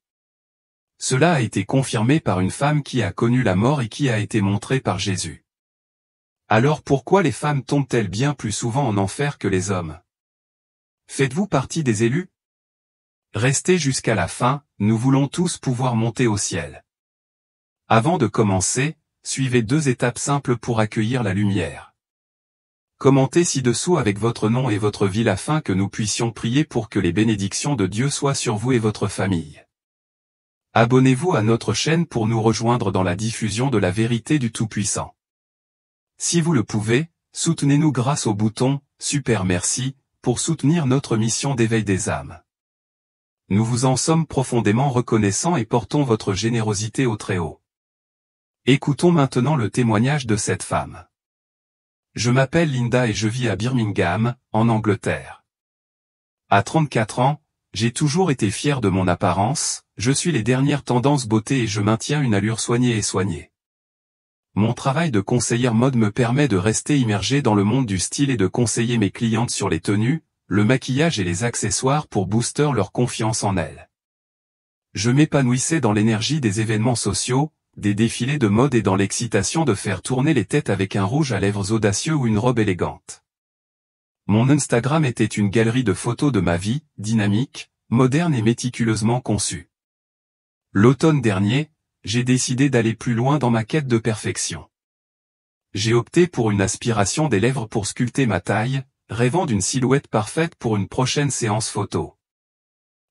Cela a été confirmé par une femme qui a connu la mort et qui a été montrée par Jésus. Alors pourquoi les femmes tombent-elles bien plus souvent en enfer que les hommes? Faites-vous partie des élus? Restez jusqu'à la fin, nous voulons tous pouvoir monter au ciel. Avant de commencer, suivez 2 étapes simples pour accueillir la lumière. Commentez ci-dessous avec votre nom et votre ville afin que nous puissions prier pour que les bénédictions de Dieu soient sur vous et votre famille. Abonnez-vous à notre chaîne pour nous rejoindre dans la diffusion de la vérité du Tout-Puissant. Si vous le pouvez, soutenez-nous grâce au bouton « Super merci » pour soutenir notre mission d'éveil des âmes. Nous vous en sommes profondément reconnaissants et portons votre générosité au Très-Haut. Écoutons maintenant le témoignage de cette femme. Je m'appelle Linda et je vis à Birmingham, en Angleterre. À 34 ans, j'ai toujours été fier de mon apparence, je suis les dernières tendances beauté et je maintiens une allure soignée et soignée. Mon travail de conseillère mode me permet de rester immergé dans le monde du style et de conseiller mes clientes sur les tenues, le maquillage et les accessoires pour booster leur confiance en elles. Je m'épanouissais dans l'énergie des événements sociaux, des défilés de mode et dans l'excitation de faire tourner les têtes avec un rouge à lèvres audacieux ou une robe élégante. Mon Instagram était une galerie de photos de ma vie, dynamique, moderne et méticuleusement conçue. L'automne dernier, j'ai décidé d'aller plus loin dans ma quête de perfection. J'ai opté pour une aspiration des lèvres pour sculpter ma taille, rêvant d'une silhouette parfaite pour une prochaine séance photo.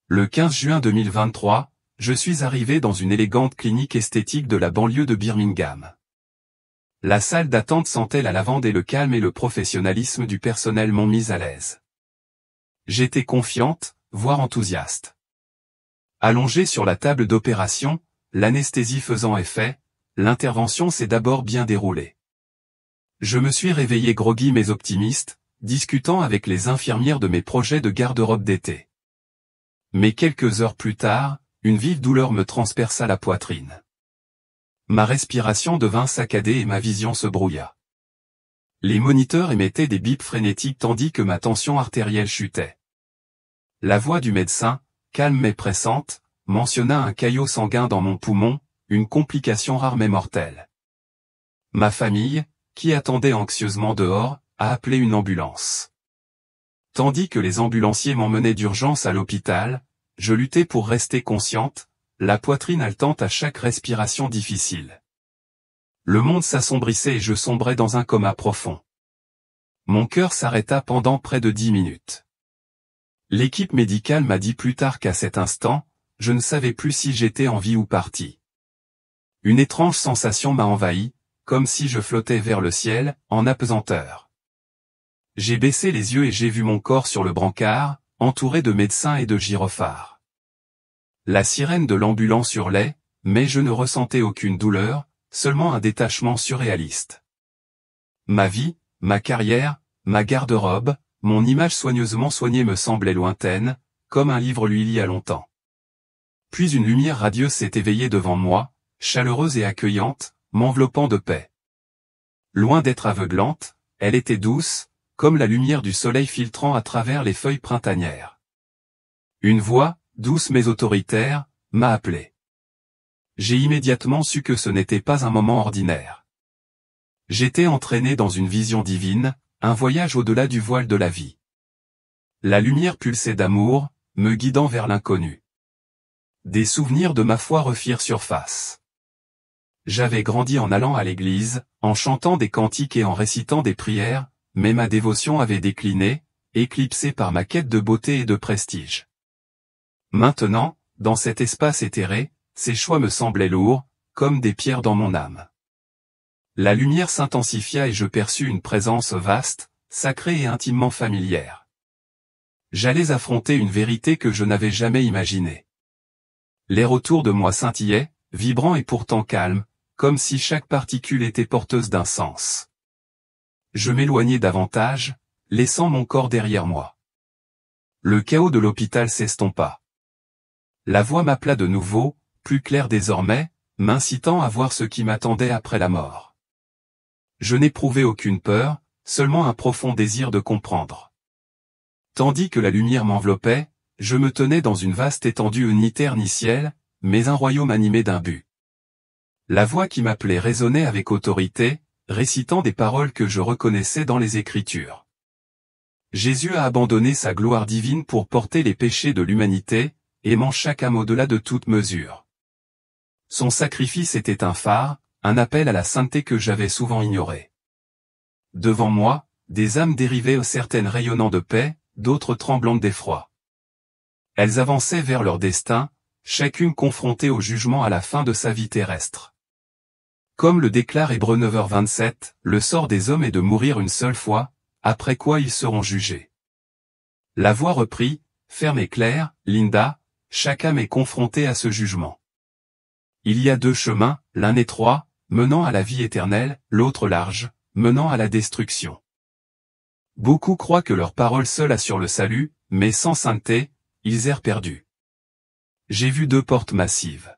Le 15 juin 2023, je suis arrivé dans une élégante clinique esthétique de la banlieue de Birmingham. La salle d'attente sentait la lavande et le calme et le professionnalisme du personnel m'ont mis à l'aise. J'étais confiante, voire enthousiaste. Allongé sur la table d'opération, l'anesthésie faisant effet, l'intervention s'est d'abord bien déroulée. Je me suis réveillé groggy mais optimiste, discutant avec les infirmières de mes projets de garde-robe d'été. Mais quelques heures plus tard, une vive douleur me transperça la poitrine. Ma respiration devint saccadée et ma vision se brouilla. Les moniteurs émettaient des bips frénétiques tandis que ma tension artérielle chutait. La voix du médecin, calme mais pressante, mentionna un caillot sanguin dans mon poumon, une complication rare mais mortelle. Ma famille, qui attendait anxieusement dehors, a appelé une ambulance. Tandis que les ambulanciers m'emmenaient d'urgence à l'hôpital, je luttais pour rester consciente, la poitrine haletante à chaque respiration difficile. Le monde s'assombrissait et je sombrais dans un coma profond. Mon cœur s'arrêta pendant près de 10 minutes. L'équipe médicale m'a dit plus tard qu'à cet instant, je ne savais plus si j'étais en vie ou parti. Une étrange sensation m'a envahi, comme si je flottais vers le ciel, en apesanteur. J'ai baissé les yeux et j'ai vu mon corps sur le brancard, entouré de médecins et de gyrophares. La sirène de l'ambulance hurlait, mais je ne ressentais aucune douleur, seulement un détachement surréaliste. Ma vie, ma carrière, ma garde-robe, mon image soigneusement soignée me semblait lointaine, comme un livre lu il y a longtemps. Puis une lumière radieuse s'est éveillée devant moi, chaleureuse et accueillante, m'enveloppant de paix. Loin d'être aveuglante, elle était douce, comme la lumière du soleil filtrant à travers les feuilles printanières. Une voix, douce mais autoritaire, m'a appelé. J'ai immédiatement su que ce n'était pas un moment ordinaire. J'étais entraîné dans une vision divine, un voyage au-delà du voile de la vie. La lumière pulsait d'amour, me guidant vers l'inconnu. Des souvenirs de ma foi refirent surface. J'avais grandi en allant à l'église, en chantant des cantiques et en récitant des prières, mais ma dévotion avait décliné, éclipsée par ma quête de beauté et de prestige. Maintenant, dans cet espace éthéré, ces choix me semblaient lourds, comme des pierres dans mon âme. La lumière s'intensifia et je perçus une présence vaste, sacrée et intimement familière. J'allais affronter une vérité que je n'avais jamais imaginée. L'air autour de moi scintillait, vibrant et pourtant calme, comme si chaque particule était porteuse d'un sens. Je m'éloignais davantage, laissant mon corps derrière moi. Le chaos de l'hôpital s'estompa. La voix m'appela de nouveau, plus claire désormais, m'incitant à voir ce qui m'attendait après la mort. Je n'éprouvais aucune peur, seulement un profond désir de comprendre. Tandis que la lumière m'enveloppait, je me tenais dans une vaste étendue ni terre ni ciel, mais un royaume animé d'un but. La voix qui m'appelait résonnait avec autorité, récitant des paroles que je reconnaissais dans les Écritures. Jésus a abandonné sa gloire divine pour porter les péchés de l'humanité, aimant chaque âme au-delà de toute mesure. Son sacrifice était un phare, un appel à la sainteté que j'avais souvent ignoré. Devant moi, des âmes dérivaient certaines rayonnant de paix, d'autres tremblantes d'effroi. Elles avançaient vers leur destin, chacune confrontée au jugement à la fin de sa vie terrestre. Comme le déclare Hébreux 9h27, le sort des hommes est de mourir une seule fois, après quoi ils seront jugés. La voix reprit, ferme et claire, Linda, chaque âme est confrontée à ce jugement. Il y a deux chemins, l'un étroit, menant à la vie éternelle, l'autre large, menant à la destruction. Beaucoup croient que leur parole seule assure le salut, mais sans sainteté, ils errent perdus. J'ai vu deux portes massives.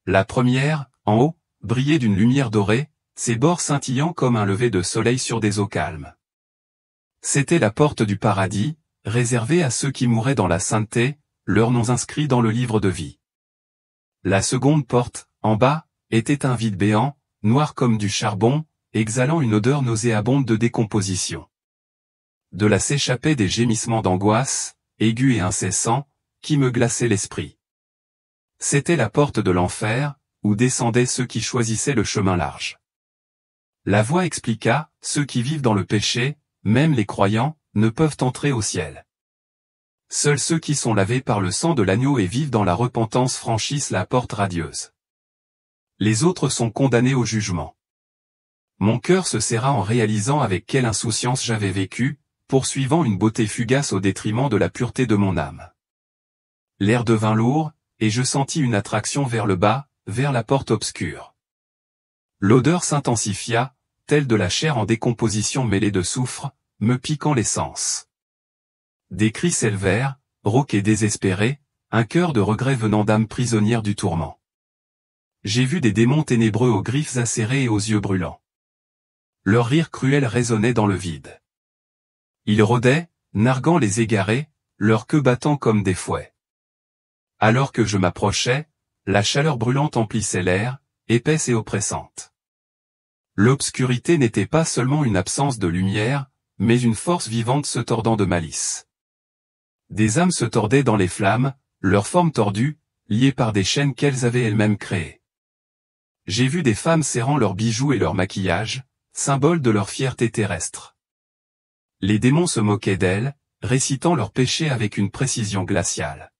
La première, en haut, brillait d'une lumière dorée, ses bords scintillant comme un lever de soleil sur des eaux calmes. C'était la porte du paradis, réservée à ceux qui mouraient dans la sainteté, leurs noms inscrits dans le livre de vie. La seconde porte, en bas, était un vide béant, noir comme du charbon, exhalant une odeur nauséabonde de décomposition. De là s'échappaient des gémissements d'angoisse, aigus et incessants, qui me glaçaient l'esprit. C'était la porte de l'enfer, où descendaient ceux qui choisissaient le chemin large. La voix expliqua, ceux qui vivent dans le péché, même les croyants, ne peuvent entrer au ciel. Seuls ceux qui sont lavés par le sang de l'agneau et vivent dans la repentance franchissent la porte radieuse. Les autres sont condamnés au jugement. Mon cœur se serra en réalisant avec quelle insouciance j'avais vécu, poursuivant une beauté fugace au détriment de la pureté de mon âme. L'air devint lourd, et je sentis une attraction vers le bas, vers la porte obscure. L'odeur s'intensifia, telle de la chair en décomposition mêlée de soufre, me piquant les sens. Des cris s'élevèrent, rauques et désespérés, un cœur de regret venant d'âmes prisonnières du tourment. J'ai vu des démons ténébreux aux griffes acérées et aux yeux brûlants. Leur rire cruel résonnait dans le vide. Ils rôdaient, narguant les égarés, leurs queues battant comme des fouets. Alors que je m'approchais, la chaleur brûlante emplissait l'air, épaisse et oppressante. L'obscurité n'était pas seulement une absence de lumière, mais une force vivante se tordant de malice. Des âmes se tordaient dans les flammes, leurs formes tordues, liées par des chaînes qu'elles avaient elles-mêmes créées. J'ai vu des femmes serrant leurs bijoux et leurs maquillages, symboles de leur fierté terrestre. Les démons se moquaient d'elles, récitant leurs péchés avec une précision glaciale.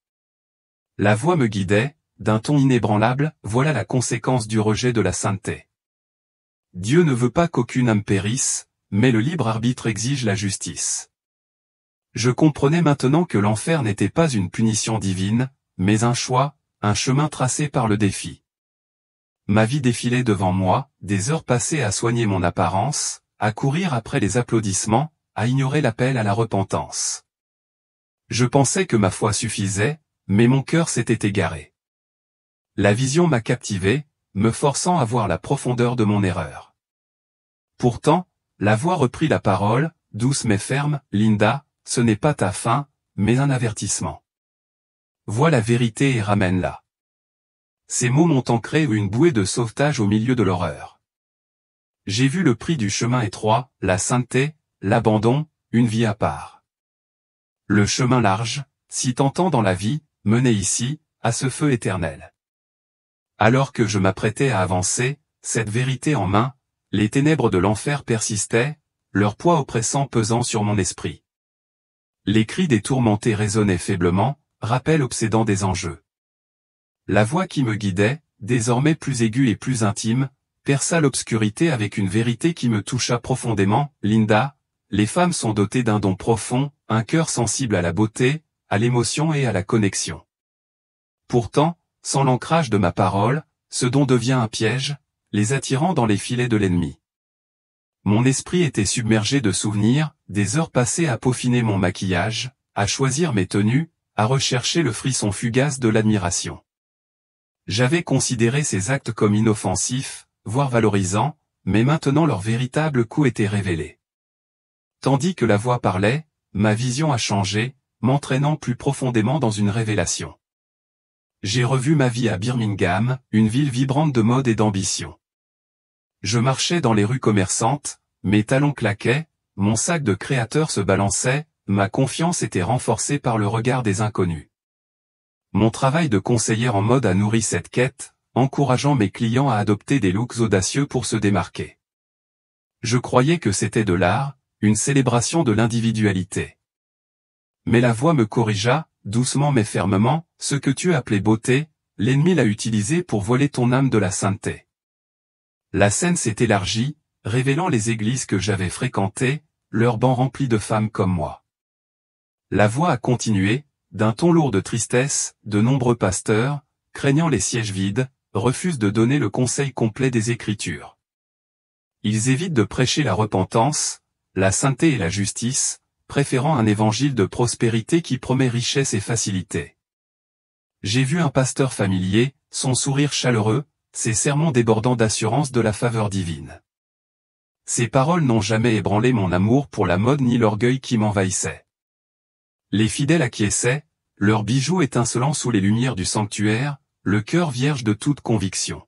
La voix me guidait, d'un ton inébranlable, voilà la conséquence du rejet de la sainteté. Dieu ne veut pas qu'aucune âme périsse, mais le libre arbitre exige la justice. Je comprenais maintenant que l'enfer n'était pas une punition divine, mais un choix, un chemin tracé par le défi. Ma vie défilait devant moi, des heures passées à soigner mon apparence, à courir après les applaudissements, à ignorer l'appel à la repentance. Je pensais que ma foi suffisait, mais mon cœur s'était égaré. La vision m'a captivé, me forçant à voir la profondeur de mon erreur. Pourtant, la voix reprit la parole, douce mais ferme, Linda, ce n'est pas ta fin, mais un avertissement. Vois la vérité et ramène-la. Ces mots m'ont ancré une bouée de sauvetage au milieu de l'horreur. J'ai vu le prix du chemin étroit, la sainteté, l'abandon, une vie à part. Le chemin large, si tentant dans la vie, menait ici, à ce feu éternel. Alors que je m'apprêtais à avancer, cette vérité en main, les ténèbres de l'enfer persistaient, leur poids oppressant pesant sur mon esprit. Les cris des tourmentés résonnaient faiblement, rappel obsédant des enjeux. La voix qui me guidait, désormais plus aiguë et plus intime, perça l'obscurité avec une vérité qui me toucha profondément. Linda, les femmes sont dotées d'un don profond, un cœur sensible à la beauté, à l'émotion et à la connexion. Pourtant, sans l'ancrage de ma parole, ce don devient un piège, les attirant dans les filets de l'ennemi. mon esprit était submergé de souvenirs, des heures passées à peaufiner mon maquillage, à choisir mes tenues, à rechercher le frisson fugace de l'admiration. J'avais considéré ces actes comme inoffensifs, voire valorisants, mais maintenant leur véritable coût était révélé. Tandis que la voix parlait, ma vision a changé, m'entraînant plus profondément dans une révélation. J'ai revu ma vie à Birmingham, une ville vibrante de mode et d'ambition. Je marchais dans les rues commerçantes, mes talons claquaient, mon sac de créateur se balançait, ma confiance était renforcée par le regard des inconnus. Mon travail de conseillère en mode a nourri cette quête, encourageant mes clients à adopter des looks audacieux pour se démarquer. Je croyais que c'était de l'art, une célébration de l'individualité. Mais la voix me corrigea, doucement mais fermement, ce que tu appelais beauté, l'ennemi l'a utilisé pour voler ton âme de la sainteté. La scène s'est élargie, révélant les églises que j'avais fréquentées, leurs bancs remplis de femmes comme moi. La voix a continué, d'un ton lourd de tristesse, de nombreux pasteurs, craignant les sièges vides, refusent de donner le conseil complet des Écritures. Ils évitent de prêcher la repentance, la sainteté et la justice, préférant un évangile de prospérité qui promet richesse et facilité. J'ai vu un pasteur familier, son sourire chaleureux, ses sermons débordant d'assurance de la faveur divine. Ces paroles n'ont jamais ébranlé mon amour pour la mode ni l'orgueil qui m'envahissait. Les fidèles acquiesçaient, leurs bijoux étincelant sous les lumières du sanctuaire, le cœur vierge de toute conviction.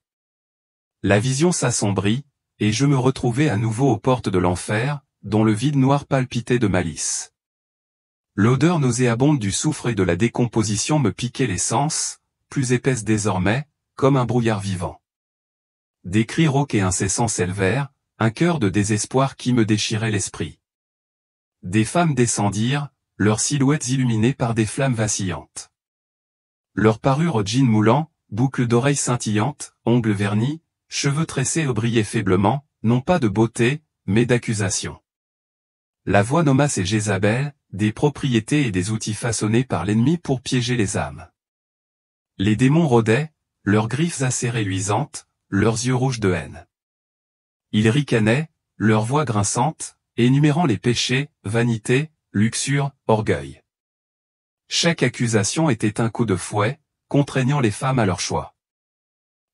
La vision s'assombrit, et je me retrouvai à nouveau aux portes de l'enfer, dont le vide noir palpitait de malice. L'odeur nauséabonde du soufre et de la décomposition me piquait les sens, plus épaisse désormais, comme un brouillard vivant. Des cris rauques et incessants s'élevèrent, un cœur de désespoir qui me déchirait l'esprit. Des femmes descendirent, leurs silhouettes illuminées par des flammes vacillantes. Leurs parures aux jeans moulants, boucles d'oreilles scintillantes, ongles vernis, cheveux tressés brillaient faiblement, non pas de beauté, mais d'accusation. La voix nomma ces Jézabel, des propriétés et des outils façonnés par l'ennemi pour piéger les âmes. Les démons rôdaient, leurs griffes acérées luisantes, leurs yeux rouges de haine. Ils ricanaient, leurs voix grinçantes, énumérant les péchés, vanité, luxure, orgueil. Chaque accusation était un coup de fouet, contraignant les femmes à leur choix.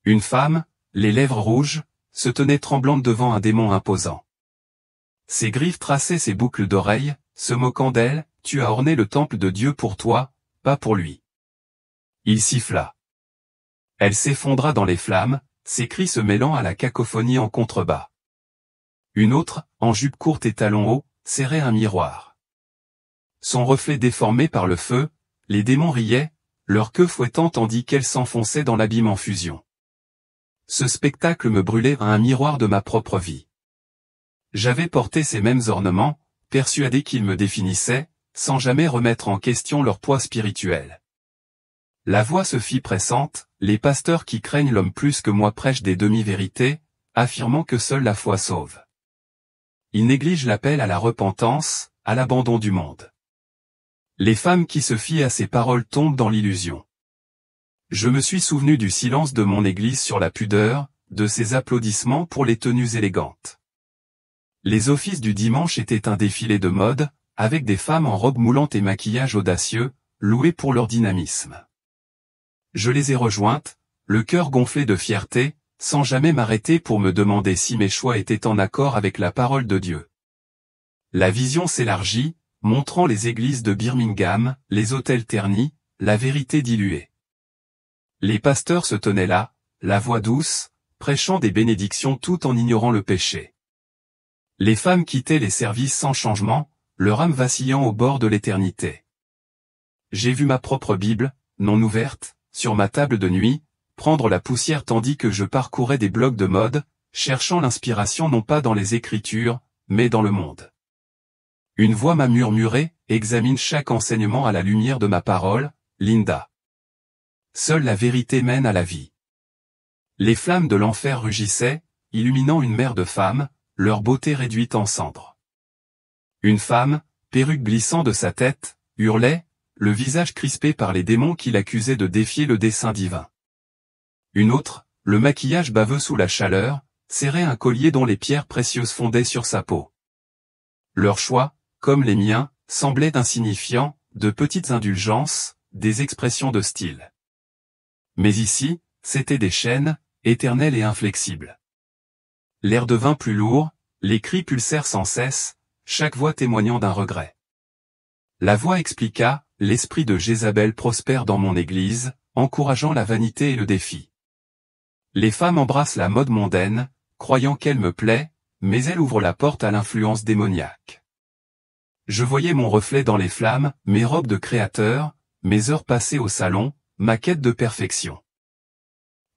Une femme, les lèvres rouges, se tenait tremblante devant un démon imposant. Ses griffes traçaient ses boucles d'oreilles, se moquant d'elle, « Tu as orné le temple de Dieu pour toi, pas pour lui. » Il siffla. Elle s'effondra dans les flammes, ses cris se mêlant à la cacophonie en contrebas. Une autre, en jupe courte et talons hauts, serrait un miroir. Son reflet déformé par le feu, les démons riaient, leur queue fouettant tandis qu'elle s'enfonçait dans l'abîme en fusion. Ce spectacle me brûlait à un miroir de ma propre vie. J'avais porté ces mêmes ornements, persuadé qu'ils me définissaient, sans jamais remettre en question leur poids spirituel. La voix se fit pressante, les pasteurs qui craignent l'homme plus que moi prêchent des demi-vérités, affirmant que seule la foi sauve. Ils négligent l'appel à la repentance, à l'abandon du monde. Les femmes qui se fient à ces paroles tombent dans l'illusion. Je me suis souvenu du silence de mon église sur la pudeur, de ses applaudissements pour les tenues élégantes. Les offices du dimanche étaient un défilé de mode, avec des femmes en robes moulantes et maquillage audacieux, louées pour leur dynamisme. Je les ai rejointes, le cœur gonflé de fierté, sans jamais m'arrêter pour me demander si mes choix étaient en accord avec la parole de Dieu. La vision s'élargit, montrant les églises de Birmingham, les hôtels ternis, la vérité diluée. Les pasteurs se tenaient là, la voix douce, prêchant des bénédictions tout en ignorant le péché. Les femmes quittaient les services sans changement, leur âme vacillant au bord de l'éternité. J'ai vu ma propre Bible, non ouverte, sur ma table de nuit, prendre la poussière tandis que je parcourais des blogs de mode, cherchant l'inspiration non pas dans les Écritures, mais dans le monde. Une voix m'a murmuré, examine chaque enseignement à la lumière de ma parole, Linda. Seule la vérité mène à la vie. Les flammes de l'enfer rugissaient, illuminant une mer de femmes, leur beauté réduite en cendres. Une femme, perruque glissant de sa tête, hurlait, le visage crispé par les démons qui l'accusaient de défier le dessein divin. Une autre, le maquillage baveux sous la chaleur, serrait un collier dont les pierres précieuses fondaient sur sa peau. Leur choix, comme les miens, semblait insignifiant, de petites indulgences, des expressions de style. Mais ici, c'étaient des chaînes, éternelles et inflexibles. L'air devint plus lourd, les cris pulsèrent sans cesse, chaque voix témoignant d'un regret. La voix expliqua, l'esprit de Jézabel prospère dans mon église, encourageant la vanité et le défi. Les femmes embrassent la mode mondaine, croyant qu'elle me plaît, mais elle ouvre la porte à l'influence démoniaque. Je voyais mon reflet dans les flammes, mes robes de créateur, mes heures passées au salon, ma quête de perfection.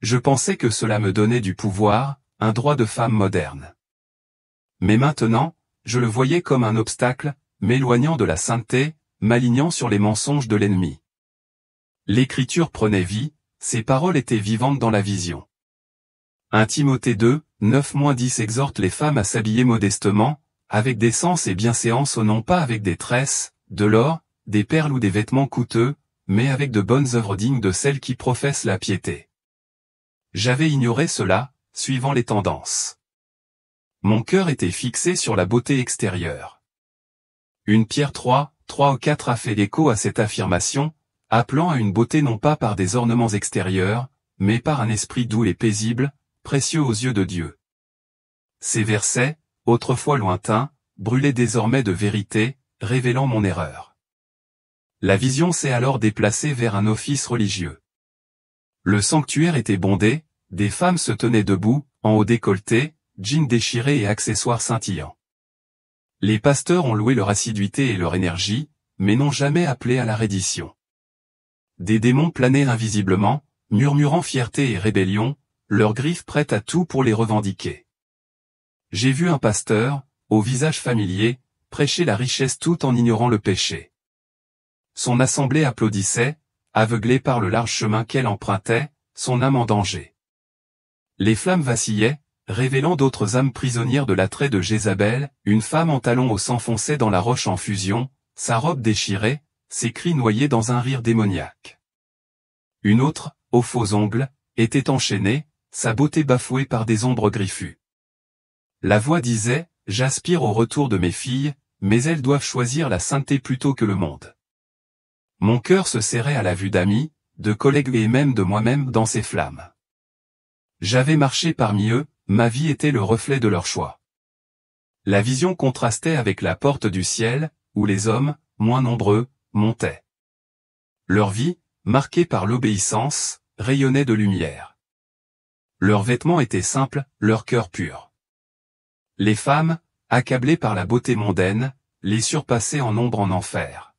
Je pensais que cela me donnait du pouvoir, un droit de femme moderne. Mais maintenant, je le voyais comme un obstacle, m'éloignant de la sainteté, m'alignant sur les mensonges de l'ennemi. L'écriture prenait vie, ses paroles étaient vivantes dans la vision. 1 Timothée 2, 9-10 exhorte les femmes à s'habiller modestement, avec décence et bienséance non pas avec des tresses, de l'or, des perles ou des vêtements coûteux, mais avec de bonnes œuvres dignes de celles qui professent la piété. J'avais ignoré cela, suivant les tendances. Mon cœur était fixé sur la beauté extérieure. Une Pierre 3-4 a fait l'écho à cette affirmation, appelant à une beauté non pas par des ornements extérieurs, mais par un esprit doux et paisible, précieux aux yeux de Dieu. Ces versets, autrefois lointains, brûlaient désormais de vérité, révélant mon erreur. La vision s'est alors déplacée vers un office religieux. Le sanctuaire était bondé, des femmes se tenaient debout, en haut décolleté, jeans déchirés et accessoires scintillants. Les pasteurs ont loué leur assiduité et leur énergie, mais n'ont jamais appelé à la reddition. Des démons planaient invisiblement, murmurant fierté et rébellion, leurs griffes prêtes à tout pour les revendiquer. J'ai vu un pasteur, au visage familier, prêcher la richesse tout en ignorant le péché. Son assemblée applaudissait, aveuglée par le large chemin qu'elle empruntait, son âme en danger. Les flammes vacillaient, révélant d'autres âmes prisonnières de l'attrait de Jézabel, une femme en talons hauts s'enfonçait dans la roche en fusion, sa robe déchirée, ses cris noyés dans un rire démoniaque. Une autre, aux faux ongles, était enchaînée, sa beauté bafouée par des ombres griffues. La voix disait, « J'aspire au retour de mes filles, mais elles doivent choisir la sainteté plutôt que le monde. » Mon cœur se serrait à la vue d'amis, de collègues et même de moi-même dans ces flammes. J'avais marché parmi eux, ma vie était le reflet de leur choix. La vision contrastait avec la porte du ciel, où les hommes, moins nombreux, montaient. Leur vie, marquée par l'obéissance, rayonnait de lumière. Leurs vêtements étaient simples, leur cœur pur. Les femmes, accablées par la beauté mondaine, les surpassaient en nombre en enfer.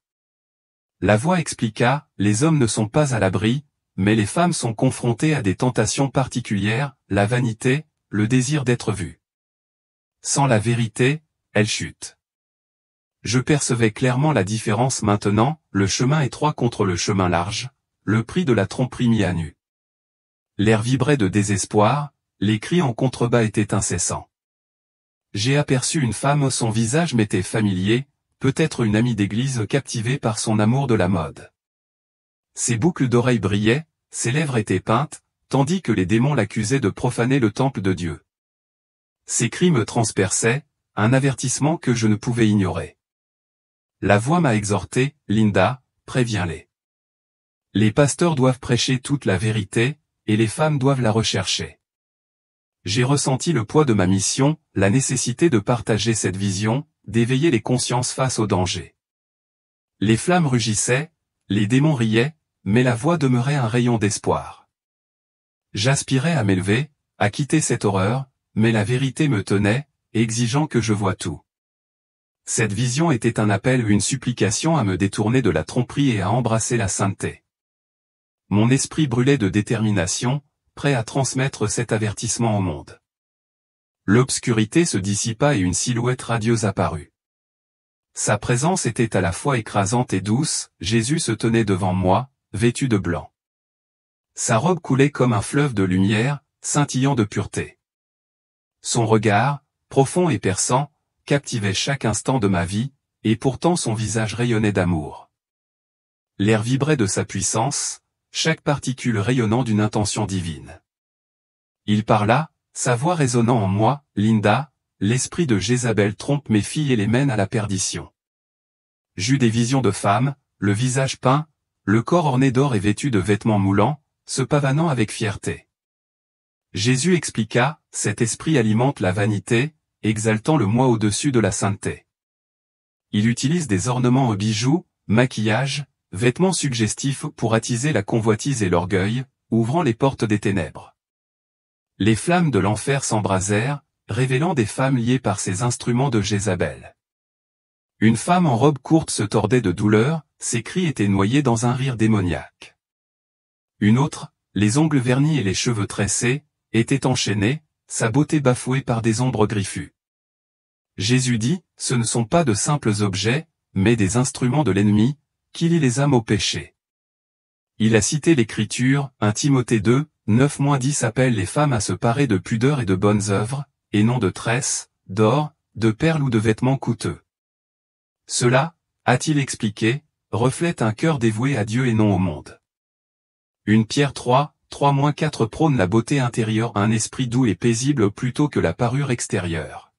La voix expliqua, les hommes ne sont pas à l'abri, mais les femmes sont confrontées à des tentations particulières, la vanité, le désir d'être vues. Sans la vérité, elles chutent. Je percevais clairement la différence maintenant, le chemin étroit contre le chemin large, le prix de la tromperie mis à nu. L'air vibrait de désespoir, les cris en contrebas étaient incessants. J'ai aperçu une femme, son visage m'était familier, peut-être une amie d'église captivée par son amour de la mode. Ses boucles d'oreilles brillaient, ses lèvres étaient peintes, tandis que les démons l'accusaient de profaner le temple de Dieu. Ses cris me transperçaient, un avertissement que je ne pouvais ignorer. La voix m'a exhorté, Linda, préviens-les. Les pasteurs doivent prêcher toute la vérité, et les femmes doivent la rechercher. J'ai ressenti le poids de ma mission, la nécessité de partager cette vision, d'éveiller les consciences face au danger. Les flammes rugissaient, les démons riaient, mais la voix demeurait un rayon d'espoir. J'aspirais à m'élever, à quitter cette horreur, mais la vérité me tenait, exigeant que je voie tout. Cette vision était un appel ou une supplication à me détourner de la tromperie et à embrasser la sainteté. Mon esprit brûlait de détermination, prêt à transmettre cet avertissement au monde. L'obscurité se dissipa et une silhouette radieuse apparut. Sa présence était à la fois écrasante et douce, Jésus se tenait devant moi, vêtu de blanc. Sa robe coulait comme un fleuve de lumière, scintillant de pureté. Son regard, profond et perçant, captivait chaque instant de ma vie, et pourtant son visage rayonnait d'amour. L'air vibrait de sa puissance, chaque particule rayonnant d'une intention divine. Il parla, sa voix résonnant en moi, Linda, l'esprit de Jézabel trompe mes filles et les mène à la perdition. J'eus des visions de femmes, le visage peint, le corps orné d'or et vêtu de vêtements moulants, se pavanant avec fierté. Jésus expliqua, cet esprit alimente la vanité, exaltant le moi au-dessus de la sainteté. Il utilise des ornements aux bijoux, maquillage, vêtements suggestifs pour attiser la convoitise et l'orgueil, ouvrant les portes des ténèbres. Les flammes de l'enfer s'embrasèrent, révélant des femmes liées par ces instruments de Jézabel. Une femme en robe courte se tordait de douleur, ses cris étaient noyés dans un rire démoniaque. Une autre, les ongles vernis et les cheveux tressés, était enchaînée, sa beauté bafouée par des ombres griffues. Jésus dit, ce ne sont pas de simples objets, mais des instruments de l'ennemi, qui lient les âmes au péché. Il a cité l'Écriture, 1 Timothée 2, 9-10 appelle les femmes à se parer de pudeur et de bonnes œuvres, et non de tresses, d'or, de perles ou de vêtements coûteux. Cela, a-t-il expliqué, reflète un cœur dévoué à Dieu et non au monde. 1 Pierre 3, 3-4 prône la beauté intérieure, un esprit doux et paisible plutôt que la parure extérieure.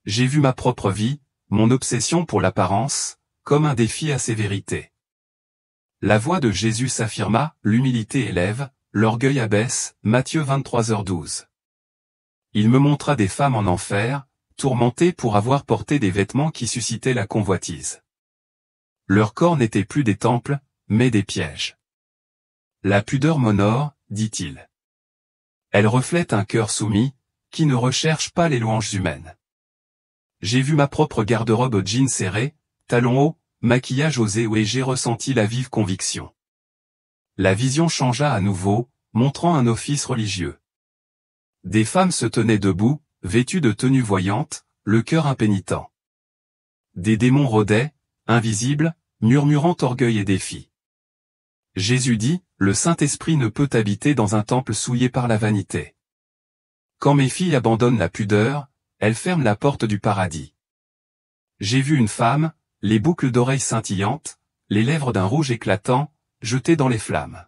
J'ai vu ma propre vie, mon obsession pour l'apparence, comme un défi à ses vérités. La voix de Jésus s'affirma, l'humilité élève, l'orgueil abaisse, Matthieu 23h12. Il me montra des femmes en enfer, tourmentées pour avoir porté des vêtements qui suscitaient la convoitise. Leur corps n'était plus des temples, mais des pièges. La pudeur m'honore, dit-il. Elle reflète un cœur soumis, qui ne recherche pas les louanges humaines. J'ai vu ma propre garde-robe jeans serré, talons hauts, maquillage osé et j'ai ressenti la vive conviction. La vision changea à nouveau, montrant un office religieux. Des femmes se tenaient debout, vêtues de tenues voyantes, le cœur impénitent. Des démons rôdaient, invisibles, murmurant orgueil et défi. Jésus dit, le Saint-Esprit ne peut habiter dans un temple souillé par la vanité. Quand mes filles abandonnent la pudeur, elles ferment la porte du paradis. J'ai vu une femme, les boucles d'oreilles scintillantes, les lèvres d'un rouge éclatant, jetées dans les flammes.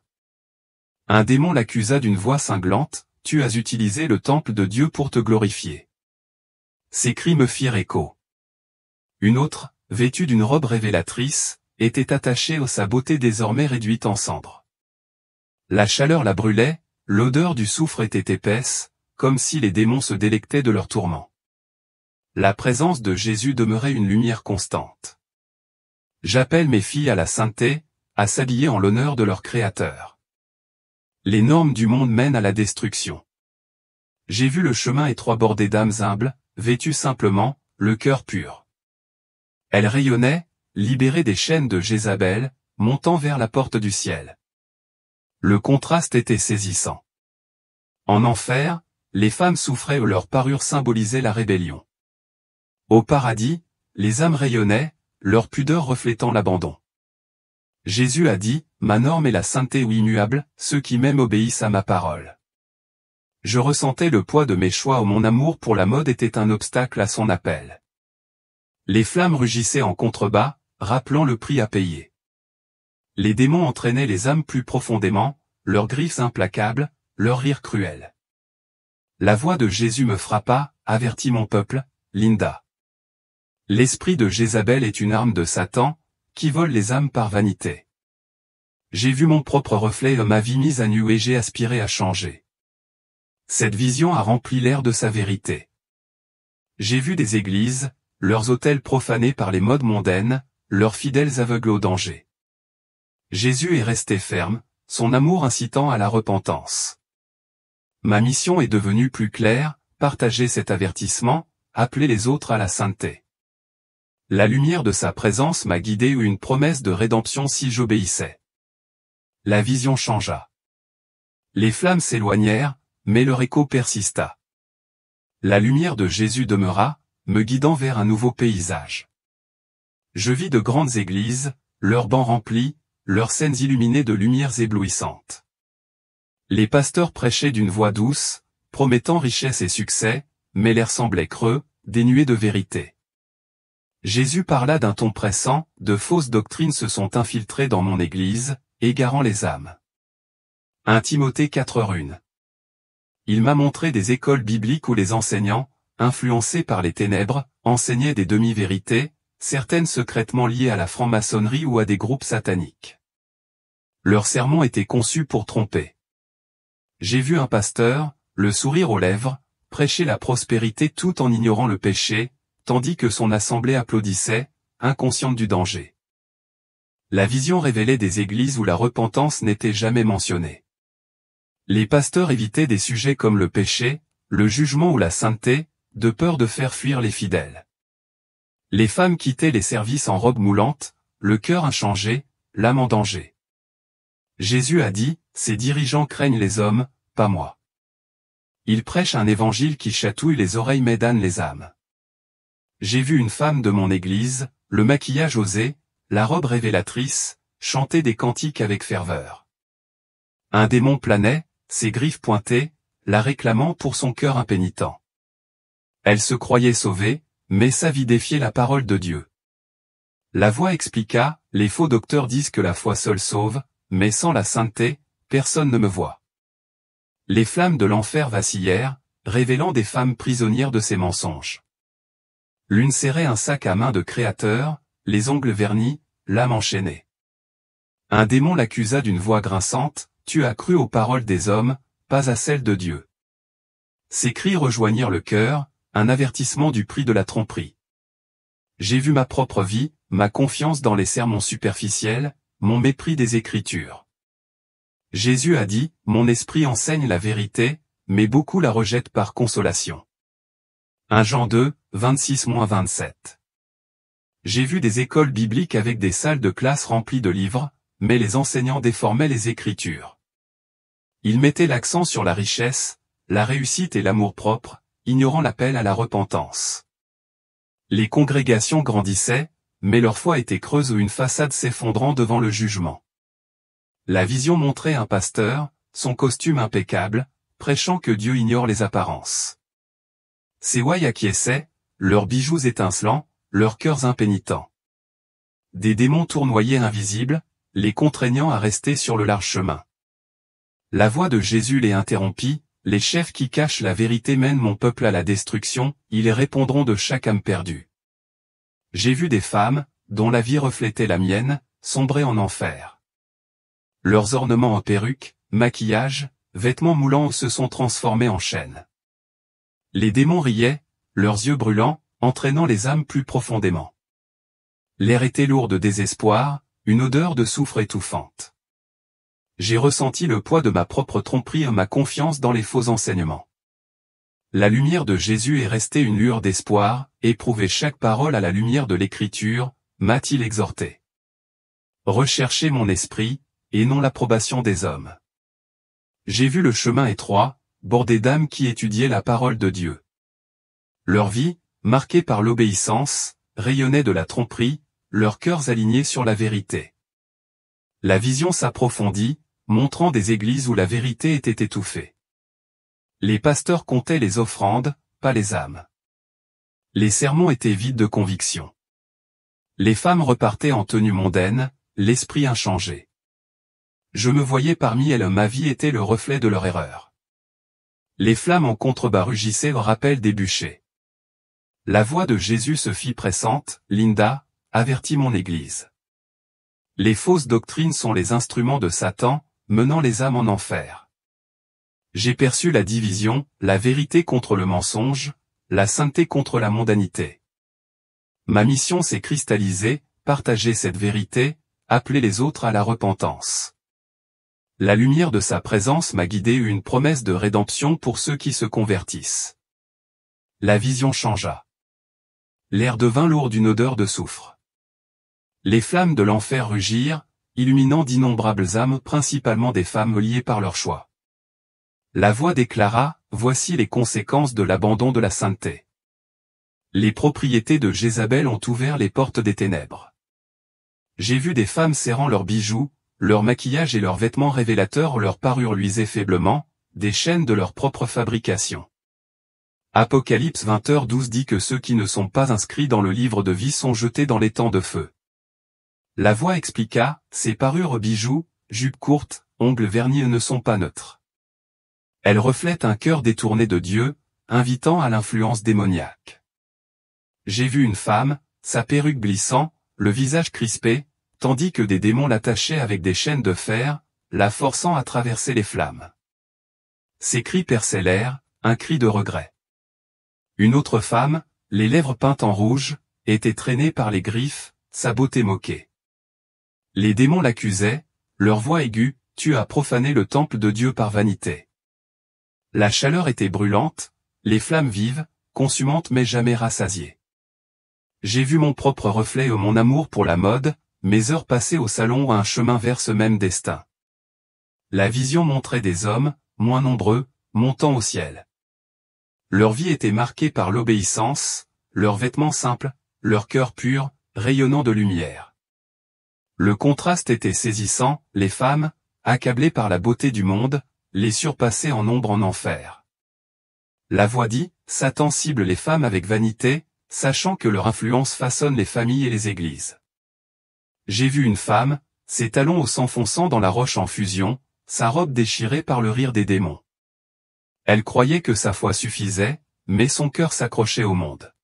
Un démon l'accusa d'une voix cinglante, tu as utilisé le temple de Dieu pour te glorifier. Ces cris me firent écho. Une autre, vêtue d'une robe révélatrice, était attachée à sa beauté désormais réduite en cendres. La chaleur la brûlait, l'odeur du soufre était épaisse, comme si les démons se délectaient de leur tourment. La présence de Jésus demeurait une lumière constante. J'appelle mes filles à la sainteté, à s'habiller en l'honneur de leur Créateur. Les normes du monde mènent à la destruction. J'ai vu le chemin étroit bordé d'âmes humbles, vêtues simplement, le cœur pur. Elles rayonnaient, libérées des chaînes de Jézabel, montant vers la porte du ciel. Le contraste était saisissant. En enfer, les femmes souffraient où leur parure symbolisait la rébellion. Au paradis, les âmes rayonnaient, leur pudeur reflétant l'abandon. Jésus a dit, ma norme est la sainteté ou immuable, ceux qui m'aiment obéissent à ma parole. Je ressentais le poids de mes choix où mon amour pour la mode était un obstacle à son appel. Les flammes rugissaient en contrebas, rappelant le prix à payer. Les démons entraînaient les âmes plus profondément, leurs griffes implacables, leurs rires cruels. La voix de Jésus me frappa, avertit mon peuple, Linda. L'esprit de Jézabel est une arme de Satan, qui vole les âmes par vanité. J'ai vu mon propre reflet et ma vie mise à nu et j'ai aspiré à changer. Cette vision a rempli l'air de sa vérité. J'ai vu des églises, leurs autels profanés par les modes mondaines, leurs fidèles aveugles au danger. Jésus est resté ferme, son amour incitant à la repentance. Ma mission est devenue plus claire, partager cet avertissement, appeler les autres à la sainteté. La lumière de sa présence m'a guidé ou une promesse de rédemption si j'obéissais. La vision changea. Les flammes s'éloignèrent, mais leur écho persista. La lumière de Jésus demeura, me guidant vers un nouveau paysage. Je vis de grandes églises, leurs bancs remplis, leurs scènes illuminées de lumières éblouissantes. Les pasteurs prêchaient d'une voix douce, promettant richesse et succès, mais l'air semblait creux, dénué de vérité. Jésus parla d'un ton pressant, de fausses doctrines se sont infiltrées dans mon église, égarant les âmes. 1 Timothée 4:1. il m'a montré des écoles bibliques où les enseignants, influencés par les ténèbres, enseignaient des demi-vérités, certaines secrètement liées à la franc-maçonnerie ou à des groupes sataniques. Leurs sermons étaient conçus pour tromper. J'ai vu un pasteur, le sourire aux lèvres, prêcher la prospérité tout en ignorant le péché, tandis que son assemblée applaudissait, inconsciente du danger. La vision révélait des églises où la repentance n'était jamais mentionnée. Les pasteurs évitaient des sujets comme le péché, le jugement ou la sainteté, de peur de faire fuir les fidèles. Les femmes quittaient les services en robe moulante, le cœur inchangé, l'âme en danger. Jésus a dit, « Ces dirigeants craignent les hommes, pas moi. » Ils prêchent un évangile qui chatouille les oreilles mais damne les âmes. J'ai vu une femme de mon église, le maquillage osé, la robe révélatrice, chanter des cantiques avec ferveur. Un démon planait, ses griffes pointées, la réclamant pour son cœur impénitent. Elle se croyait sauvée, mais sa vie défiait la parole de Dieu. La voix expliqua, les faux docteurs disent que la foi seule sauve, mais sans la sainteté, personne ne me voit. Les flammes de l'enfer vacillèrent, révélant des femmes prisonnières de ces mensonges. L'une serrait un sac à main de créateur, les ongles vernis, l'âme enchaînée. Un démon l'accusa d'une voix grinçante, « Tu as cru aux paroles des hommes, pas à celles de Dieu. » Ces cris rejoignirent le cœur, un avertissement du prix de la tromperie. J'ai vu ma propre vie, ma confiance dans les sermons superficiels, mon mépris des Écritures. Jésus a dit, « Mon esprit enseigne la vérité, mais beaucoup la rejettent par consolation. » 1 Jean 2, 26-27. J'ai vu des écoles bibliques avec des salles de classe remplies de livres, mais les enseignants déformaient les Écritures. Ils mettaient l'accent sur la richesse, la réussite et l'amour-propre, ignorant l'appel à la repentance. Les congrégations grandissaient, mais leur foi était creuse ou une façade s'effondrant devant le jugement. La vision montrait un pasteur, son costume impeccable, prêchant que Dieu ignore les apparences. Ses ouailles acquiesçaient, leurs bijoux étincelants, leurs cœurs impénitents. Des démons tournoyaient invisibles, les contraignant à rester sur le large chemin. La voix de Jésus les interrompit, « Les chefs qui cachent la vérité mènent mon peuple à la destruction, ils répondront de chaque âme perdue. » J'ai vu des femmes, dont la vie reflétait la mienne, sombrer en enfer. Leurs ornements en perruques, maquillage, vêtements moulants se sont transformés en chaînes. Les démons riaient, leurs yeux brûlants, entraînant les âmes plus profondément. L'air était lourd de désespoir, une odeur de soufre étouffante. J'ai ressenti le poids de ma propre tromperie et ma confiance dans les faux enseignements. La lumière de Jésus est restée une lueur d'espoir, éprouvez chaque parole à la lumière de l'Écriture, m'a-t-il exhorté. Recherchez mon esprit, et non l'approbation des hommes. J'ai vu le chemin étroit, bordé d'âmes qui étudiaient la parole de Dieu. Leur vie, marquée par l'obéissance, rayonnait de la tromperie, leurs cœurs alignés sur la vérité. La vision s'approfondit, montrant des églises où la vérité était étouffée. Les pasteurs comptaient les offrandes, pas les âmes. Les sermons étaient vides de conviction. Les femmes repartaient en tenue mondaine, l'esprit inchangé. Je me voyais parmi elles, ma vie était le reflet de leur erreur. Les flammes en contrebas rugissaient au rappel des bûchers. La voix de Jésus se fit pressante, « Linda, avertis mon Église. Les fausses doctrines sont les instruments de Satan, menant les âmes en enfer. » J'ai perçu la division, la vérité contre le mensonge, la sainteté contre la mondanité. Ma mission s'est cristallisée, partager cette vérité, appeler les autres à la repentance. La lumière de sa présence m'a guidé, une promesse de rédemption pour ceux qui se convertissent. La vision changea. L'air devint lourd d'une odeur de soufre. Les flammes de l'enfer rugirent, illuminant d'innombrables âmes, principalement des femmes liées par leur choix. La voix déclara, « Voici les conséquences de l'abandon de la sainteté. Les propriétés de Jézabel ont ouvert les portes des ténèbres. » J'ai vu des femmes serrant leurs bijoux, leur maquillage et leurs vêtements révélateurs, leur parure luisait faiblement, des chaînes de leur propre fabrication. Apocalypse 20h12 dit que ceux qui ne sont pas inscrits dans le livre de vie sont jetés dans les temps de feu. La voix expliqua, ces parures bijoux, jupes courtes, ongles vernis ne sont pas neutres. Elle reflète un cœur détourné de Dieu, invitant à l'influence démoniaque. J'ai vu une femme, sa perruque glissant, le visage crispé, tandis que des démons l'attachaient avec des chaînes de fer, la forçant à traverser les flammes. Ses cris perçaient l'air, un cri de regret. Une autre femme, les lèvres peintes en rouge, était traînée par les griffes, sa beauté moquée. Les démons l'accusaient, leur voix aiguë, « Tu as profané le temple de Dieu par vanité. » La chaleur était brûlante, les flammes vives, consumantes mais jamais rassasiées. J'ai vu mon propre reflet et mon amour pour la mode, mes heures passées au salon un chemin vers ce même destin. La vision montrait des hommes, moins nombreux, montant au ciel. Leur vie était marquée par l'obéissance, leurs vêtements simples, leur cœur pur, rayonnant de lumière. Le contraste était saisissant, les femmes, accablées par la beauté du monde, les surpassaient en nombre en enfer. La voix dit, Satan cible les femmes avec vanité, sachant que leur influence façonne les familles et les églises. J'ai vu une femme, ses talons s'enfonçant dans la roche en fusion, sa robe déchirée par le rire des démons. Elle croyait que sa foi suffisait, mais son cœur s'accrochait au monde.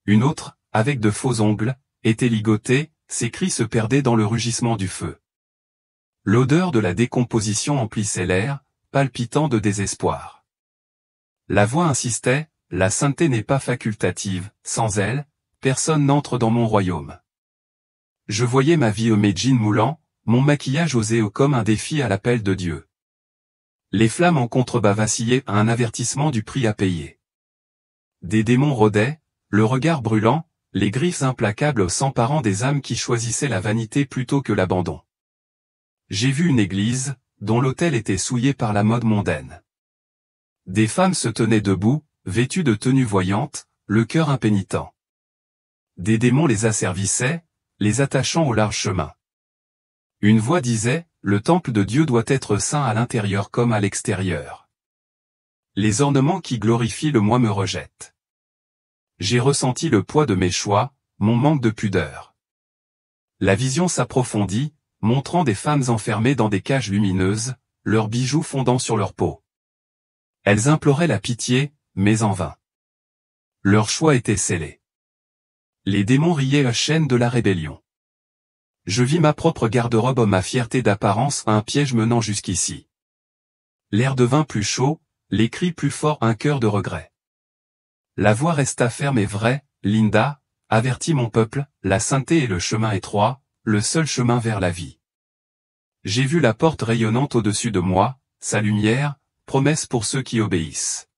Une autre, avec de faux ongles, était ligotée, ses cris se perdaient dans le rugissement du feu. L'odeur de la décomposition emplissait l'air, palpitant de désespoir. La voix insistait, la sainteté n'est pas facultative, sans elle, personne n'entre dans mon royaume. Je voyais ma vie au jeans moulants, mon maquillage osé comme un défi à l'appel de Dieu. Les flammes en contrebas vacillaient à un avertissement du prix à payer. Des démons rôdaient, le regard brûlant, les griffes implacables s'emparant des âmes qui choisissaient la vanité plutôt que l'abandon. J'ai vu une église, dont l'autel était souillé par la mode mondaine. Des femmes se tenaient debout, vêtues de tenues voyantes, le cœur impénitent. Des démons les asservissaient, les attachant au large chemin. Une voix disait, le temple de Dieu doit être saint à l'intérieur comme à l'extérieur. Les ornements qui glorifient le moi me rejettent. J'ai ressenti le poids de mes choix, mon manque de pudeur. La vision s'approfondit, montrant des femmes enfermées dans des cages lumineuses, leurs bijoux fondant sur leur peau. Elles imploraient la pitié, mais en vain. Leur choix était scellé. Les démons riaient à chaîne de la rébellion. Je vis ma propre garde-robe ma fierté d'apparence un piège menant jusqu'ici. L'air devint plus chaud, les cris plus forts un cœur de regret. La voix resta ferme et vraie, Linda, avertit mon peuple, la sainteté est le chemin étroit, le seul chemin vers la vie. J'ai vu la porte rayonnante au-dessus de moi, sa lumière, promesse pour ceux qui obéissent.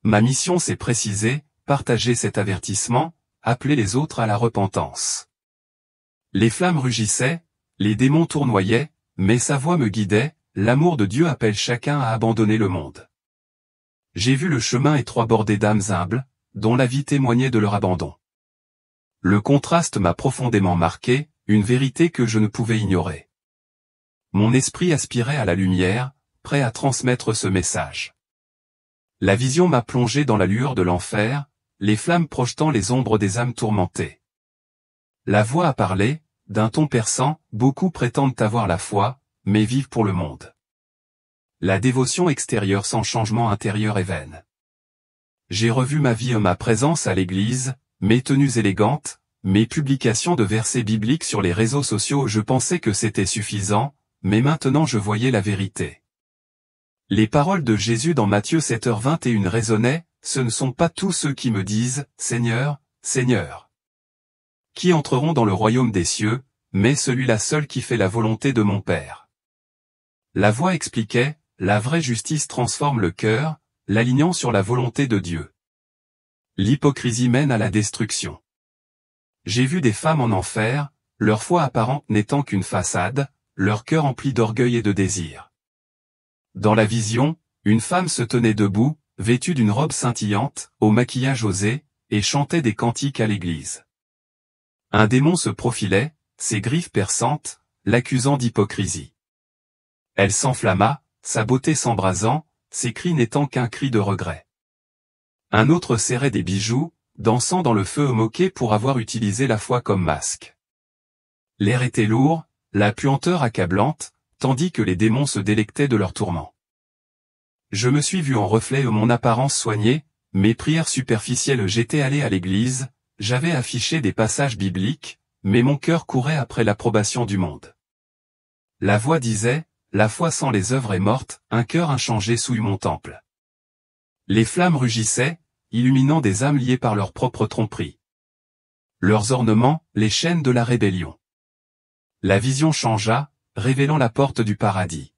Ma mission s'est précisée, partager cet avertissement, appeler les autres à la repentance. Les flammes rugissaient, les démons tournoyaient, mais sa voix me guidait, l'amour de Dieu appelle chacun à abandonner le monde. J'ai vu le chemin étroit bordé d'âmes humbles, dont la vie témoignait de leur abandon. Le contraste m'a profondément marqué, une vérité que je ne pouvais ignorer. Mon esprit aspirait à la lumière, prêt à transmettre ce message. La vision m'a plongé dans la lueur de l'enfer, les flammes projetant les ombres des âmes tourmentées. La voix a parlé, d'un ton perçant, beaucoup prétendent avoir la foi, mais vivent pour le monde. La dévotion extérieure sans changement intérieur est vaine. J'ai revu ma vie et ma présence à l'église, mes tenues élégantes, mes publications de versets bibliques sur les réseaux sociaux. Je pensais que c'était suffisant, mais maintenant je voyais la vérité. Les paroles de Jésus dans Matthieu 7h21 résonnaient, ce ne sont pas tous ceux qui me disent, Seigneur, Seigneur, qui entreront dans le royaume des cieux, mais celui-là seul qui fait la volonté de mon Père. La voix expliquait, la vraie justice transforme le cœur, l'alignant sur la volonté de Dieu. L'hypocrisie mène à la destruction. J'ai vu des femmes en enfer, leur foi apparente n'étant qu'une façade, leur cœur empli d'orgueil et de désir. Dans la vision, une femme se tenait debout, vêtue d'une robe scintillante, au maquillage osé, et chantait des cantiques à l'église. Un démon se profilait, ses griffes perçantes, l'accusant d'hypocrisie. Elle s'enflamma, sa beauté s'embrasant, ses cris n'étant qu'un cri de regret. Un autre serrait des bijoux, dansant dans le feu moqué pour avoir utilisé la foi comme masque. L'air était lourd, la puanteur accablante, tandis que les démons se délectaient de leurs tourments. Je me suis vu en reflet mon apparence soignée, mes prières superficielles. J'étais allé à l'église, j'avais affiché des passages bibliques, mais mon cœur courait après l'approbation du monde. La voix disait, la foi sans les œuvres est morte, un cœur inchangé souille mon temple. Les flammes rugissaient, illuminant des âmes liées par leur propre tromperie. Leurs ornements, les chaînes de la rébellion. La vision changea, révélant la porte du paradis.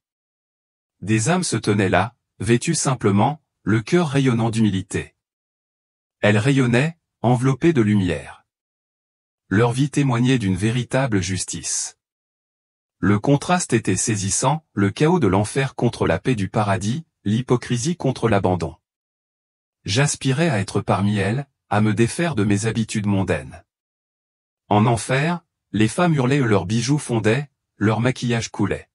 Des âmes se tenaient là, vêtues simplement, le cœur rayonnant d'humilité. Elles rayonnaient, enveloppées de lumière. Leur vie témoignait d'une véritable justice. Le contraste était saisissant, le chaos de l'enfer contre la paix du paradis, l'hypocrisie contre l'abandon. J'aspirais à être parmi elles, à me défaire de mes habitudes mondaines. En enfer, les femmes hurlaient, leurs bijoux fondaient, leur maquillage coulait.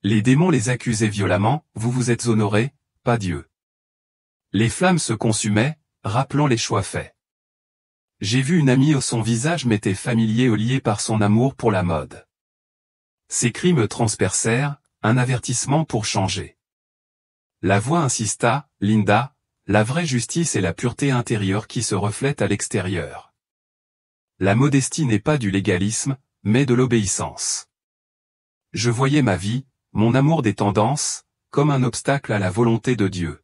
Les démons les accusaient violemment, vous vous êtes honorés, pas Dieu. Les flammes se consumaient, rappelant les choix faits. J'ai vu une amie où son visage m'était familier, lié par son amour pour la mode. Ses cris me transpercèrent, un avertissement pour changer. La voix insista, Linda, la vraie justice est la pureté intérieure qui se reflète à l'extérieur. La modestie n'est pas du légalisme, mais de l'obéissance. Je voyais ma vie, mon amour des tendances, comme un obstacle à la volonté de Dieu.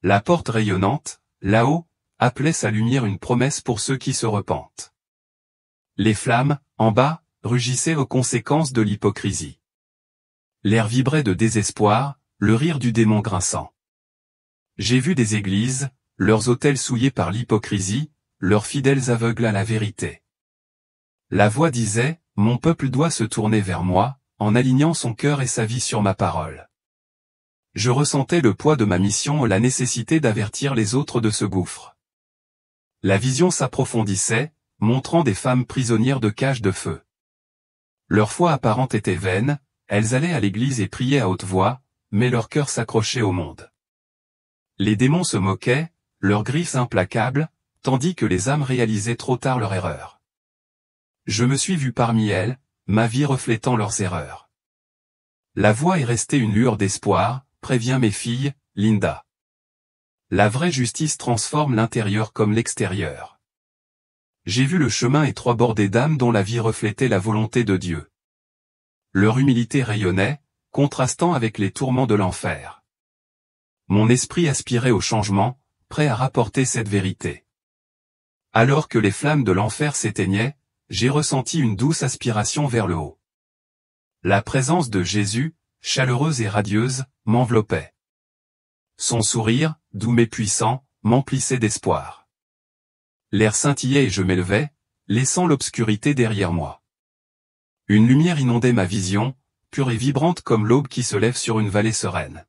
La porte rayonnante, là-haut, appelait sa lumière une promesse pour ceux qui se repentent. Les flammes, en bas, rugissaient aux conséquences de l'hypocrisie. L'air vibrait de désespoir, le rire du démon grinçant. J'ai vu des églises, leurs autels souillés par l'hypocrisie, leurs fidèles aveugles à la vérité. La voix disait, mon peuple doit se tourner vers moi, en alignant son cœur et sa vie sur ma parole. Je ressentais le poids de ma mission, la nécessité d'avertir les autres de ce gouffre. La vision s'approfondissait, montrant des femmes prisonnières de cages de feu. Leur foi apparente était vaine, elles allaient à l'église et priaient à haute voix, mais leur cœur s'accrochait au monde. Les démons se moquaient, leurs griffes implacables, tandis que les âmes réalisaient trop tard leur erreur. Je me suis vu parmi elles, ma vie reflétant leurs erreurs. La voix est restée une lueur d'espoir, préviens mes filles, Linda. La vraie justice transforme l'intérieur comme l'extérieur. J'ai vu le chemin étroit bordé d'âmes dont la vie reflétait la volonté de Dieu. Leur humilité rayonnait, contrastant avec les tourments de l'enfer. Mon esprit aspirait au changement, prêt à rapporter cette vérité. Alors que les flammes de l'enfer s'éteignaient, j'ai ressenti une douce aspiration vers le haut. La présence de Jésus, chaleureuse et radieuse, m'enveloppait. Son sourire, doux mais puissant, m'emplissait d'espoir. L'air scintillait et je m'élevais, laissant l'obscurité derrière moi. Une lumière inondait ma vision, pure et vibrante comme l'aube qui se lève sur une vallée sereine.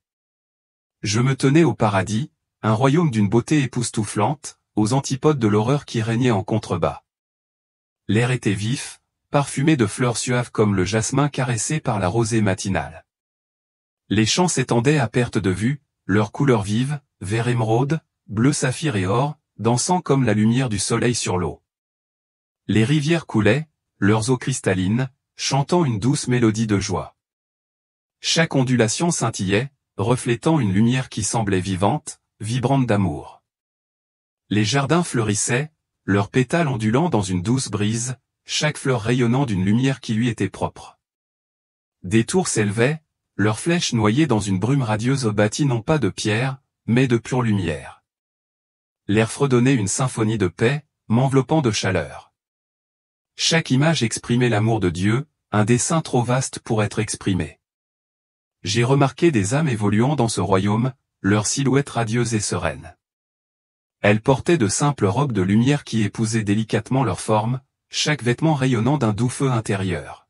Je me tenais au paradis, un royaume d'une beauté époustouflante, aux antipodes de l'horreur qui régnait en contrebas. L'air était vif, parfumé de fleurs suaves comme le jasmin caressé par la rosée matinale. Les champs s'étendaient à perte de vue, leurs couleurs vives, vert émeraude, bleu saphir et or, dansant comme la lumière du soleil sur l'eau. Les rivières coulaient, leurs eaux cristallines, chantant une douce mélodie de joie. Chaque ondulation scintillait, reflétant une lumière qui semblait vivante, vibrante d'amour. Les jardins fleurissaient, leurs pétales ondulant dans une douce brise, chaque fleur rayonnant d'une lumière qui lui était propre. Des tours s'élevaient, leurs flèches noyées dans une brume radieuse bâtie non pas de pierre, mais de pure lumière. L'air fredonnait une symphonie de paix, m'enveloppant de chaleur. Chaque image exprimait l'amour de Dieu, un dessein trop vaste pour être exprimé. J'ai remarqué des âmes évoluant dans ce royaume, leurs silhouettes radieuses et sereines. Elles portaient de simples robes de lumière qui épousaient délicatement leur forme, chaque vêtement rayonnant d'un doux feu intérieur.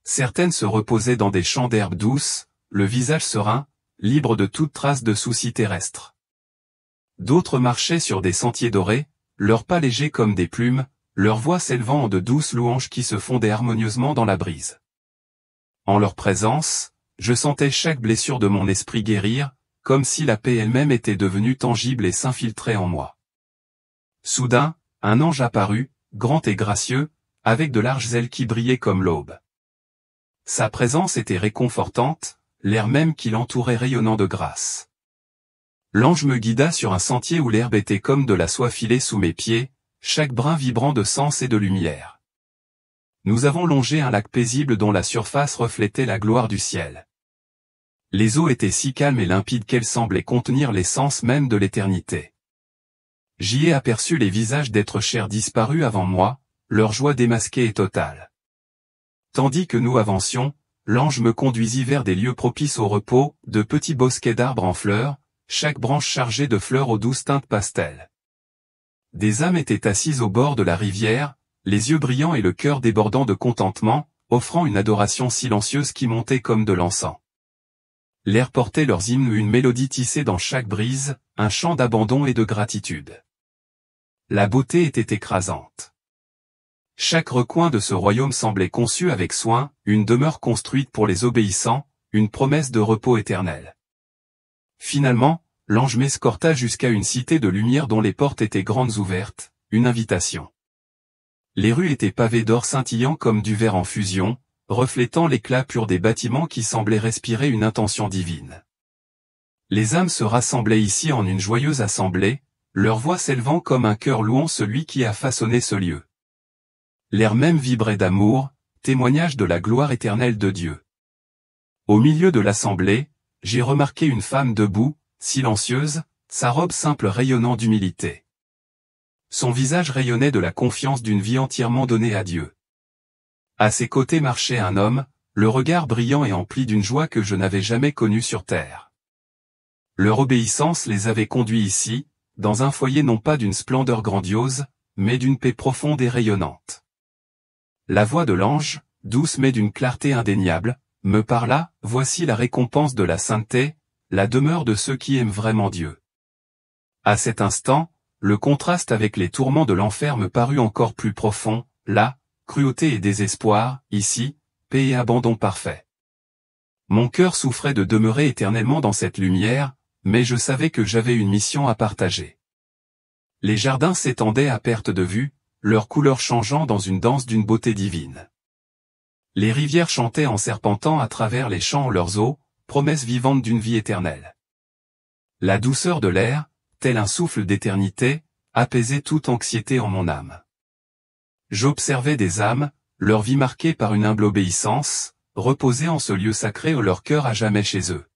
Certaines se reposaient dans des champs d'herbes douces, le visage serein, libre de toute trace de soucis terrestres. D'autres marchaient sur des sentiers dorés, leurs pas légers comme des plumes, leurs voix s'élevant en de douces louanges qui se fondaient harmonieusement dans la brise. En leur présence, je sentais chaque blessure de mon esprit guérir, comme si la paix elle-même était devenue tangible et s'infiltrait en moi. Soudain, un ange apparut, grand et gracieux, avec de larges ailes qui brillaient comme l'aube. Sa présence était réconfortante, l'air même qui l'entourait rayonnant de grâce. L'ange me guida sur un sentier où l'herbe était comme de la soie filée sous mes pieds, chaque brin vibrant de sens et de lumière. Nous avons longé un lac paisible dont la surface reflétait la gloire du ciel. Les eaux étaient si calmes et limpides qu'elles semblaient contenir l'essence même de l'éternité. J'y ai aperçu les visages d'êtres chers disparus avant moi, leur joie démasquée et totale. Tandis que nous avancions, l'ange me conduisit vers des lieux propices au repos, de petits bosquets d'arbres en fleurs, chaque branche chargée de fleurs aux douces teintes pastel. Des âmes étaient assises au bord de la rivière, les yeux brillants et le cœur débordant de contentement, offrant une adoration silencieuse qui montait comme de l'encens. L'air portait leurs hymnes, une mélodie tissée dans chaque brise, un chant d'abandon et de gratitude. La beauté était écrasante. Chaque recoin de ce royaume semblait conçu avec soin, une demeure construite pour les obéissants, une promesse de repos éternel. Finalement, l'ange m'escorta jusqu'à une cité de lumière dont les portes étaient grandes ouvertes, une invitation. Les rues étaient pavées d'or scintillant comme du verre en fusion, reflétant l'éclat pur des bâtiments qui semblaient respirer une intention divine. Les âmes se rassemblaient ici en une joyeuse assemblée, leur voix s'élevant comme un chœur louant celui qui a façonné ce lieu. L'air même vibrait d'amour, témoignage de la gloire éternelle de Dieu. Au milieu de l'assemblée, j'ai remarqué une femme debout, silencieuse, sa robe simple rayonnant d'humilité. Son visage rayonnait de la confiance d'une vie entièrement donnée à Dieu. À ses côtés marchait un homme, le regard brillant et empli d'une joie que je n'avais jamais connue sur terre. Leur obéissance les avait conduits ici, dans un foyer non pas d'une splendeur grandiose, mais d'une paix profonde et rayonnante. La voix de l'ange, douce mais d'une clarté indéniable, me parla, voici la récompense de la sainteté, la demeure de ceux qui aiment vraiment Dieu. À cet instant, le contraste avec les tourments de l'enfer me parut encore plus profond, là, cruauté et désespoir, ici, paix et abandon parfait. Mon cœur souffrait de demeurer éternellement dans cette lumière, mais je savais que j'avais une mission à partager. Les jardins s'étendaient à perte de vue, leurs couleurs changeant dans une danse d'une beauté divine. Les rivières chantaient en serpentant à travers les champs leurs eaux, promesses vivantes d'une vie éternelle. La douceur de l'air, tel un souffle d'éternité, apaisait toute anxiété en mon âme. J'observais des âmes, leur vie marquée par une humble obéissance, reposer en ce lieu sacré où leur cœur à jamais chez eux.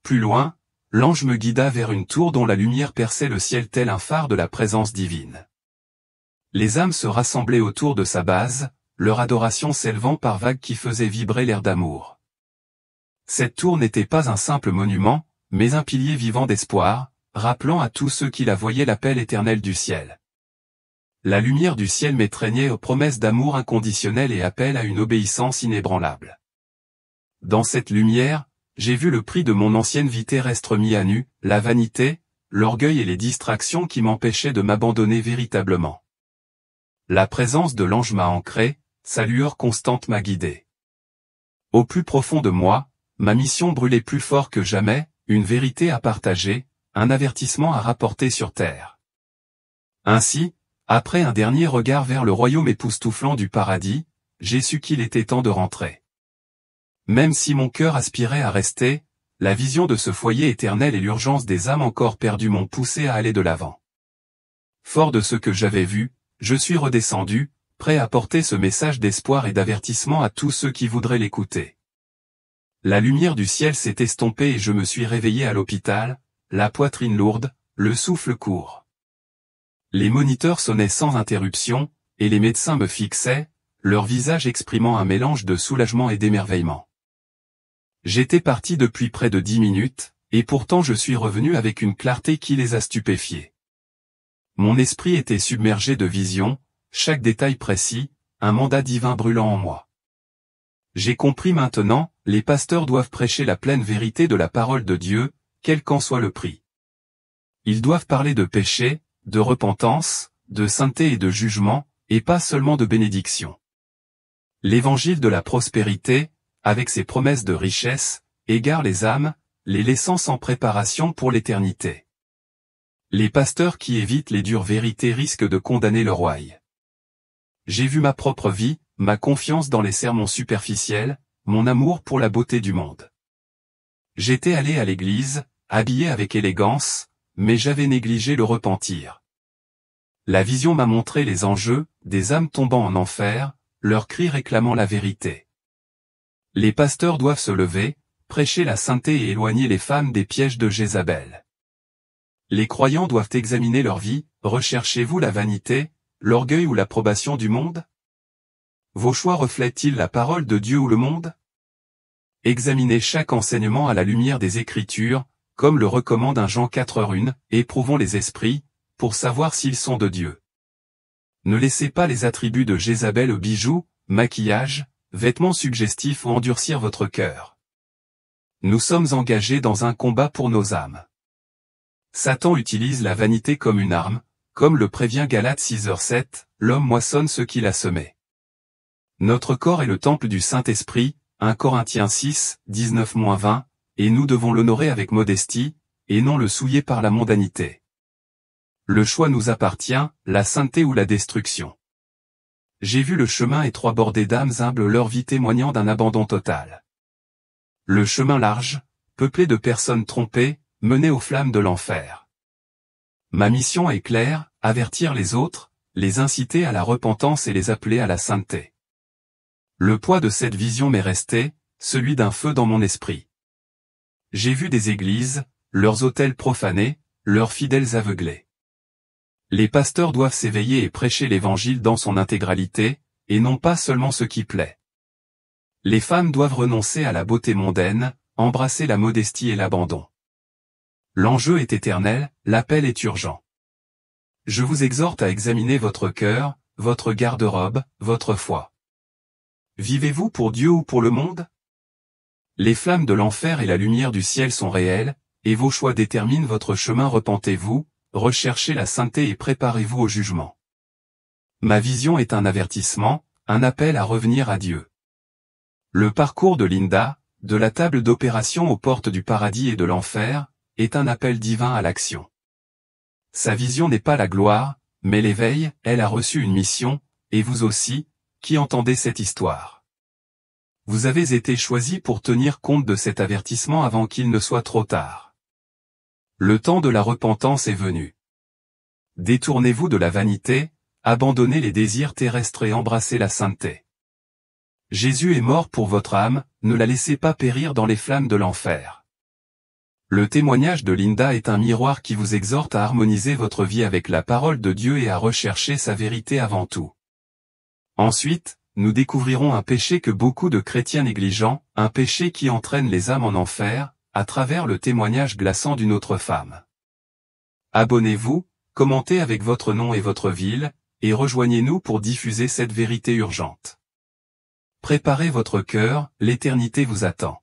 Plus loin, l'ange me guida vers une tour dont la lumière perçait le ciel tel un phare de la présence divine. Les âmes se rassemblaient autour de sa base, leur adoration s'élevant par vagues qui faisaient vibrer l'air d'amour. Cette tour n'était pas un simple monument, mais un pilier vivant d'espoir, rappelant à tous ceux qui la voyaient l'appel éternel du ciel. La lumière du ciel m'étreignait aux promesses d'amour inconditionnel et appel à une obéissance inébranlable. Dans cette lumière, j'ai vu le prix de mon ancienne vie terrestre mis à nu, la vanité, l'orgueil et les distractions qui m'empêchaient de m'abandonner véritablement. La présence de l'ange m'a ancré, sa lueur constante m'a guidé. Au plus profond de moi, ma mission brûlait plus fort que jamais, une vérité à partager, un avertissement à rapporter sur terre. Ainsi, après un dernier regard vers le royaume époustouflant du paradis, j'ai su qu'il était temps de rentrer. Même si mon cœur aspirait à rester, la vision de ce foyer éternel et l'urgence des âmes encore perdues m'ont poussé à aller de l'avant. Fort de ce que j'avais vu, je suis redescendu, prêt à porter ce message d'espoir et d'avertissement à tous ceux qui voudraient l'écouter. La lumière du ciel s'est estompée et je me suis réveillé à l'hôpital, la poitrine lourde, le souffle court. Les moniteurs sonnaient sans interruption, et les médecins me fixaient, leur visage exprimant un mélange de soulagement et d'émerveillement. J'étais parti depuis près de 10 minutes, et pourtant je suis revenu avec une clarté qui les a stupéfiés. Mon esprit était submergé de visions, chaque détail précis, un mandat divin brûlant en moi. J'ai compris maintenant, les pasteurs doivent prêcher la pleine vérité de la parole de Dieu, quel qu'en soit le prix. Ils doivent parler de péché, de repentance, de sainteté et de jugement, et pas seulement de bénédiction. L'évangile de la prospérité, avec ses promesses de richesse, égare les âmes, les laissant sans préparation pour l'éternité. Les pasteurs qui évitent les dures vérités risquent de condamner le rouaille. J'ai vu ma propre vie, ma confiance dans les sermons superficiels, mon amour pour la beauté du monde. J'étais allé à l'église, habillé avec élégance, mais j'avais négligé le repentir. La vision m'a montré les enjeux, des âmes tombant en enfer, leurs cris réclamant la vérité. Les pasteurs doivent se lever, prêcher la sainteté et éloigner les femmes des pièges de Jézabel. Les croyants doivent examiner leur vie, recherchez-vous la vanité, l'orgueil ou l'approbation du monde? Vos choix reflètent-ils la parole de Dieu ou le monde? Examinez chaque enseignement à la lumière des Écritures, comme le recommande 1 Jean 4:1, éprouvons les esprits, pour savoir s'ils sont de Dieu. Ne laissez pas les attributs de Jézabel bijoux, maquillage, vêtements suggestifs ou endurcir votre cœur. Nous sommes engagés dans un combat pour nos âmes. Satan utilise la vanité comme une arme, comme le prévient Galates 6:7, l'homme moissonne ce qu'il a semé. Notre corps est le temple du Saint-Esprit, 1 Corinthiens 6, 19-20, et nous devons l'honorer avec modestie, et non le souiller par la mondanité. Le choix nous appartient, la sainteté ou la destruction. J'ai vu le chemin étroit bordé d'âmes humbles, leur vie témoignant d'un abandon total. Le chemin large, peuplé de personnes trompées, menait aux flammes de l'enfer. Ma mission est claire, avertir les autres, les inciter à la repentance et les appeler à la sainteté. Le poids de cette vision m'est resté, celui d'un feu dans mon esprit. J'ai vu des églises, leurs autels profanés, leurs fidèles aveuglés. Les pasteurs doivent s'éveiller et prêcher l'évangile dans son intégralité, et non pas seulement ce qui plaît. Les femmes doivent renoncer à la beauté mondaine, embrasser la modestie et l'abandon. L'enjeu est éternel, l'appel est urgent. Je vous exhorte à examiner votre cœur, votre garde-robe, votre foi. Vivez-vous pour Dieu ou pour le monde? Les flammes de l'enfer et la lumière du ciel sont réelles, et vos choix déterminent votre chemin. Repentez-vous, recherchez la sainteté et préparez-vous au jugement. Ma vision est un avertissement, un appel à revenir à Dieu. Le parcours de Linda, de la table d'opération aux portes du paradis et de l'enfer, est un appel divin à l'action. Sa vision n'est pas la gloire, mais l'éveil. Elle a reçu une mission, et vous aussi, qui entendez cette histoire. Vous avez été choisis pour tenir compte de cet avertissement avant qu'il ne soit trop tard. Le temps de la repentance est venu. Détournez-vous de la vanité, abandonnez les désirs terrestres et embrassez la sainteté. Jésus est mort pour votre âme, ne la laissez pas périr dans les flammes de l'enfer. Le témoignage de Linda est un miroir qui vous exhorte à harmoniser votre vie avec la parole de Dieu et à rechercher sa vérité avant tout. Ensuite, nous découvrirons un péché que beaucoup de chrétiens négligent, un péché qui entraîne les âmes en enfer, à travers le témoignage glaçant d'une autre femme. Abonnez-vous, commentez avec votre nom et votre ville, et rejoignez-nous pour diffuser cette vérité urgente. Préparez votre cœur, l'éternité vous attend.